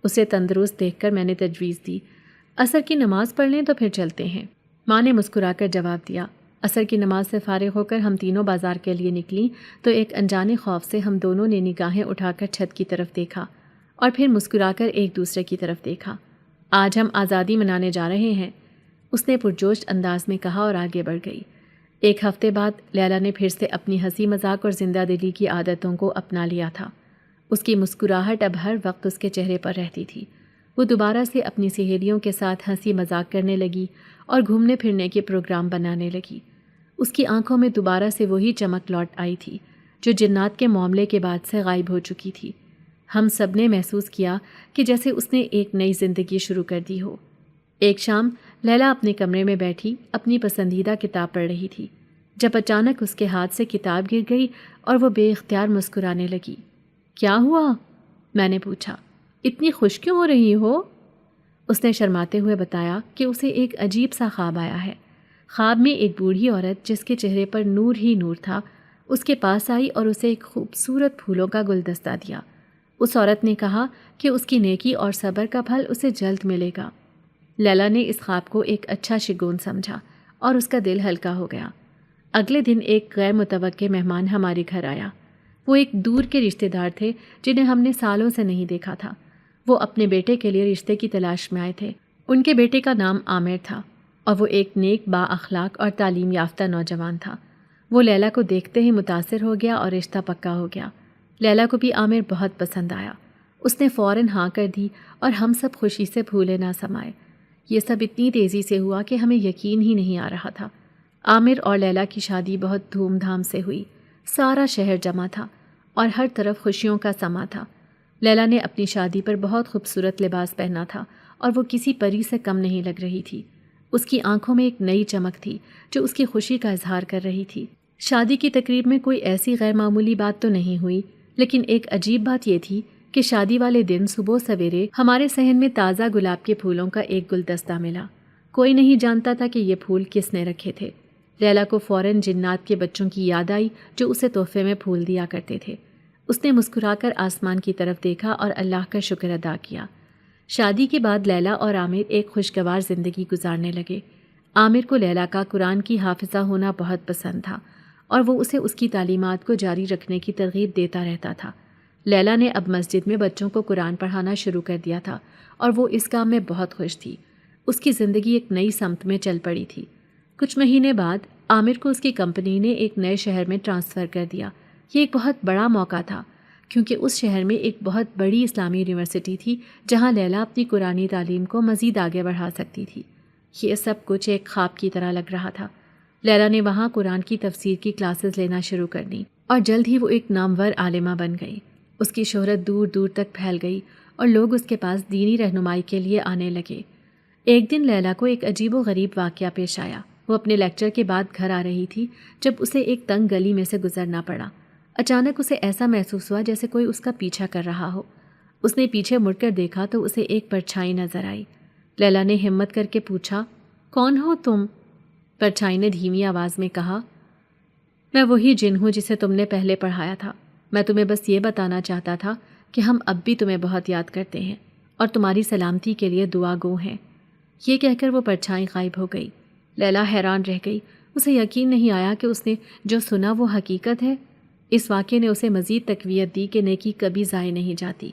اسے تندرست دیکھ کر میں نے تجویز دی۔ عصر کی نماز پڑھ لیں تو پھر چلتے ہیں، ماں نے مسکرا کر جواب دیا۔ عصر کی نماز سے فارغ ہو کر ہم تینوں بازار کے لیے نکلیں تو ایک انجانے خوف سے ہم دونوں نے نگاہیں اٹھا کر چھت کی طرف دیکھا اور پھر مسکرا کر ایک دوسرے کی طرف دیکھا۔ آج ہم آزادی منانے جا رہے ہیں، اس نے پرجوش انداز میں کہا اور آگے بڑھ گئی۔ 1 ہفتے بعد لیلا نے پھر سے اپنی ہنسی مذاق اور زندہ دلی کی عادتوں کو اپنا لیا تھا۔ اس کی مسکراہٹ اب ہر وقت اس کے چہرے پر رہتی تھی۔ وہ دوبارہ سے اپنی سہیلیوں کے ساتھ ہنسی مذاق کرنے لگی اور گھومنے پھرنے کے پروگرام بنانے لگی۔ اس کی آنکھوں میں دوبارہ سے وہی چمک لوٹ آئی تھی جو جنات کے معاملے کے بعد سے غائب ہو چکی تھی۔ ہم سب نے محسوس کیا کہ جیسے اس نے ایک نئی زندگی شروع کر دی ہو۔ ایک شام لیلا اپنے کمرے میں بیٹھی اپنی پسندیدہ کتاب پڑھ رہی تھی جب اچانک اس کے ہاتھ سے کتاب گر گئی اور وہ بے اختیار مسکرانے لگی۔ کیا ہوا؟ میں نے پوچھا۔ اتنی خوش کیوں ہو رہی ہو؟ اس نے شرماتے ہوئے بتایا کہ اسے ایک عجیب سا خواب آیا ہے۔ خواب میں ایک بوڑھی عورت جس کے چہرے پر نور ہی نور تھا اس کے پاس آئی اور اسے ایک خوبصورت پھولوں کا گلدستہ دیا۔ اس عورت نے کہا کہ اس کی نیکی اور صبر کا پھل اسے جلد ملے گا۔ لیلا نے اس خواب کو ایک اچھا شگون سمجھا اور اس کا دل ہلکا ہو گیا۔ اگلے دن ایک غیر متوقع مہمان ہمارے گھر آیا۔ وہ ایک دور کے رشتہ دار تھے جنہیں ہم نے سالوں سے نہیں دیکھا تھا۔ وہ اپنے بیٹے کے لیے رشتے کی تلاش میں آئے تھے۔ ان کے بیٹے کا نام عامر تھا اور وہ ایک نیک با اخلاق اور تعلیم یافتہ نوجوان تھا۔ وہ لیلا کو دیکھتے ہی متاثر ہو گیا اور رشتہ پکا ہو گیا۔ لیلا کو بھی عامر بہت پسند آیا۔ اس نے فوراً ہاں کر دی اور ہم سب خوشی سے پھولے نہ سمائے۔ یہ سب اتنی تیزی سے ہوا کہ ہمیں یقین ہی نہیں آ رہا تھا۔ عامر اور لیلا کی شادی بہت دھوم دھام سے ہوئی۔ سارا شہر جمع تھا اور ہر طرف خوشیوں کا سما تھا۔ لیلا نے اپنی شادی پر بہت خوبصورت لباس پہنا تھا اور وہ کسی پری سے کم نہیں لگ رہی تھی۔ اس کی آنکھوں میں ایک نئی چمک تھی جو اس کی خوشی کا اظہار کر رہی تھی۔ شادی کی تقریب میں کوئی ایسی غیر معمولی بات تو نہیں ہوئی، لیکن ایک عجیب بات یہ تھی کہ شادی والے دن صبح سویرے ہمارے صحن میں تازہ گلاب کے پھولوں کا ایک گلدستہ ملا۔ کوئی نہیں جانتا تھا کہ یہ پھول کس نے رکھے تھے۔ لیلا کو فوراً جنات کے بچوں کی یاد آئی جو اسے تحفے میں پھول دیا کرتے تھے۔ اس نے مسکرا کر آسمان کی طرف دیکھا اور اللہ کا شکر ادا کیا۔ شادی کے بعد لیلا اور عامر ایک خوشگوار زندگی گزارنے لگے۔ عامر کو لیلا کا قرآن کی حافظہ ہونا بہت پسند تھا اور وہ اسے اس کی تعلیمات کو جاری رکھنے کی ترغیب دیتا رہتا تھا۔ لیلا نے اب مسجد میں بچوں کو قرآن پڑھانا شروع کر دیا تھا اور وہ اس کام میں بہت خوش تھی۔ اس کی زندگی ایک نئی سمت میں چل پڑی تھی۔ کچھ مہینے بعد عامر کو اس کی کمپنی نے ایک نئے شہر میں ٹرانسفر کر دیا۔ یہ ایک بہت بڑا موقع تھا کیونکہ اس شہر میں ایک بہت بڑی اسلامی یونیورسٹی تھی جہاں لیلا اپنی قرآنی تعلیم کو مزید آگے بڑھا سکتی تھی۔ یہ سب کچھ ایک خواب کی طرح لگ رہا تھا۔ لیلا نے وہاں قرآن کی تفسیر کی کلاسز لینا شروع کر دیں اور جلد ہی وہ ایک نامور عالمہ بن گئی۔ اس کی شہرت دور دور تک پھیل گئی اور لوگ اس کے پاس دینی رہنمائی کے لیے آنے لگے۔ ایک دن لیلا کو ایک عجیب و غریب واقعہ پیش آیا۔ وہ اپنے لیکچر کے بعد گھر آ رہی تھی جب اسے ایک تنگ گلی میں سے گزرنا پڑا۔ اچانک اسے ایسا محسوس ہوا جیسے کوئی اس کا پیچھا کر رہا ہو۔ اس نے پیچھے مڑ کر دیکھا تو اسے ایک پرچھائی نظر آئی۔ لیلا نے ہمت کر کے پوچھا، کون ہو تم؟ پرچھائی نے دھیمی آواز میں کہا، میں وہی جن ہوں جسے تم نے پہلے پڑھایا تھا۔ میں تمہیں بس یہ بتانا چاہتا تھا کہ ہم اب بھی تمہیں بہت یاد کرتے ہیں اور تمہاری سلامتی کے لیے دعا گو ہیں۔ یہ کہہ کر وہ پرچھائی غائب ہو گئی۔ لیلا حیران رہ گئی۔ اسے یقین نہیں آیا کہ اس نے جو سنا وہ حقیقت ہے۔ اس واقعے نے اسے مزید تقویت دی کہ نیکی کبھی ضائع نہیں جاتی۔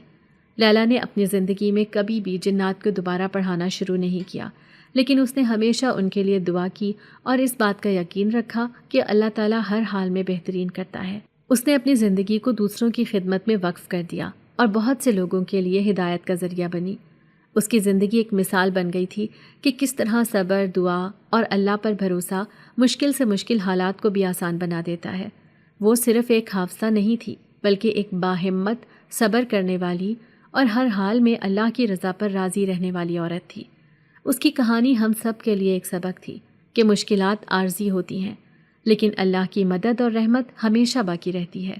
لیلا نے اپنی زندگی میں کبھی بھی جنات کو دوبارہ پڑھانا شروع نہیں کیا، لیکن اس نے ہمیشہ ان کے لیے دعا کی اور اس بات کا یقین رکھا کہ اللہ تعالیٰ ہر حال میں بہترین کرتا ہے۔ اس نے اپنی زندگی کو دوسروں کی خدمت میں وقف کر دیا اور بہت سے لوگوں کے لیے ہدایت کا ذریعہ بنی۔ اس کی زندگی ایک مثال بن گئی تھی کہ کس طرح صبر، دعا اور اللہ پر بھروسہ مشکل سے مشکل حالات کو بھی آسان بنا دیتا ہے۔ وہ صرف ایک حافظہ نہیں تھی بلکہ ایک باہمت، صبر کرنے والی اور ہر حال میں اللہ کی رضا پر راضی رہنے والی عورت تھی۔ اس کی کہانی ہم سب کے لیے ایک سبق تھی کہ مشکلات عارضی ہوتی ہیں لیکن اللہ کی مدد اور رحمت ہمیشہ باقی رہتی ہے۔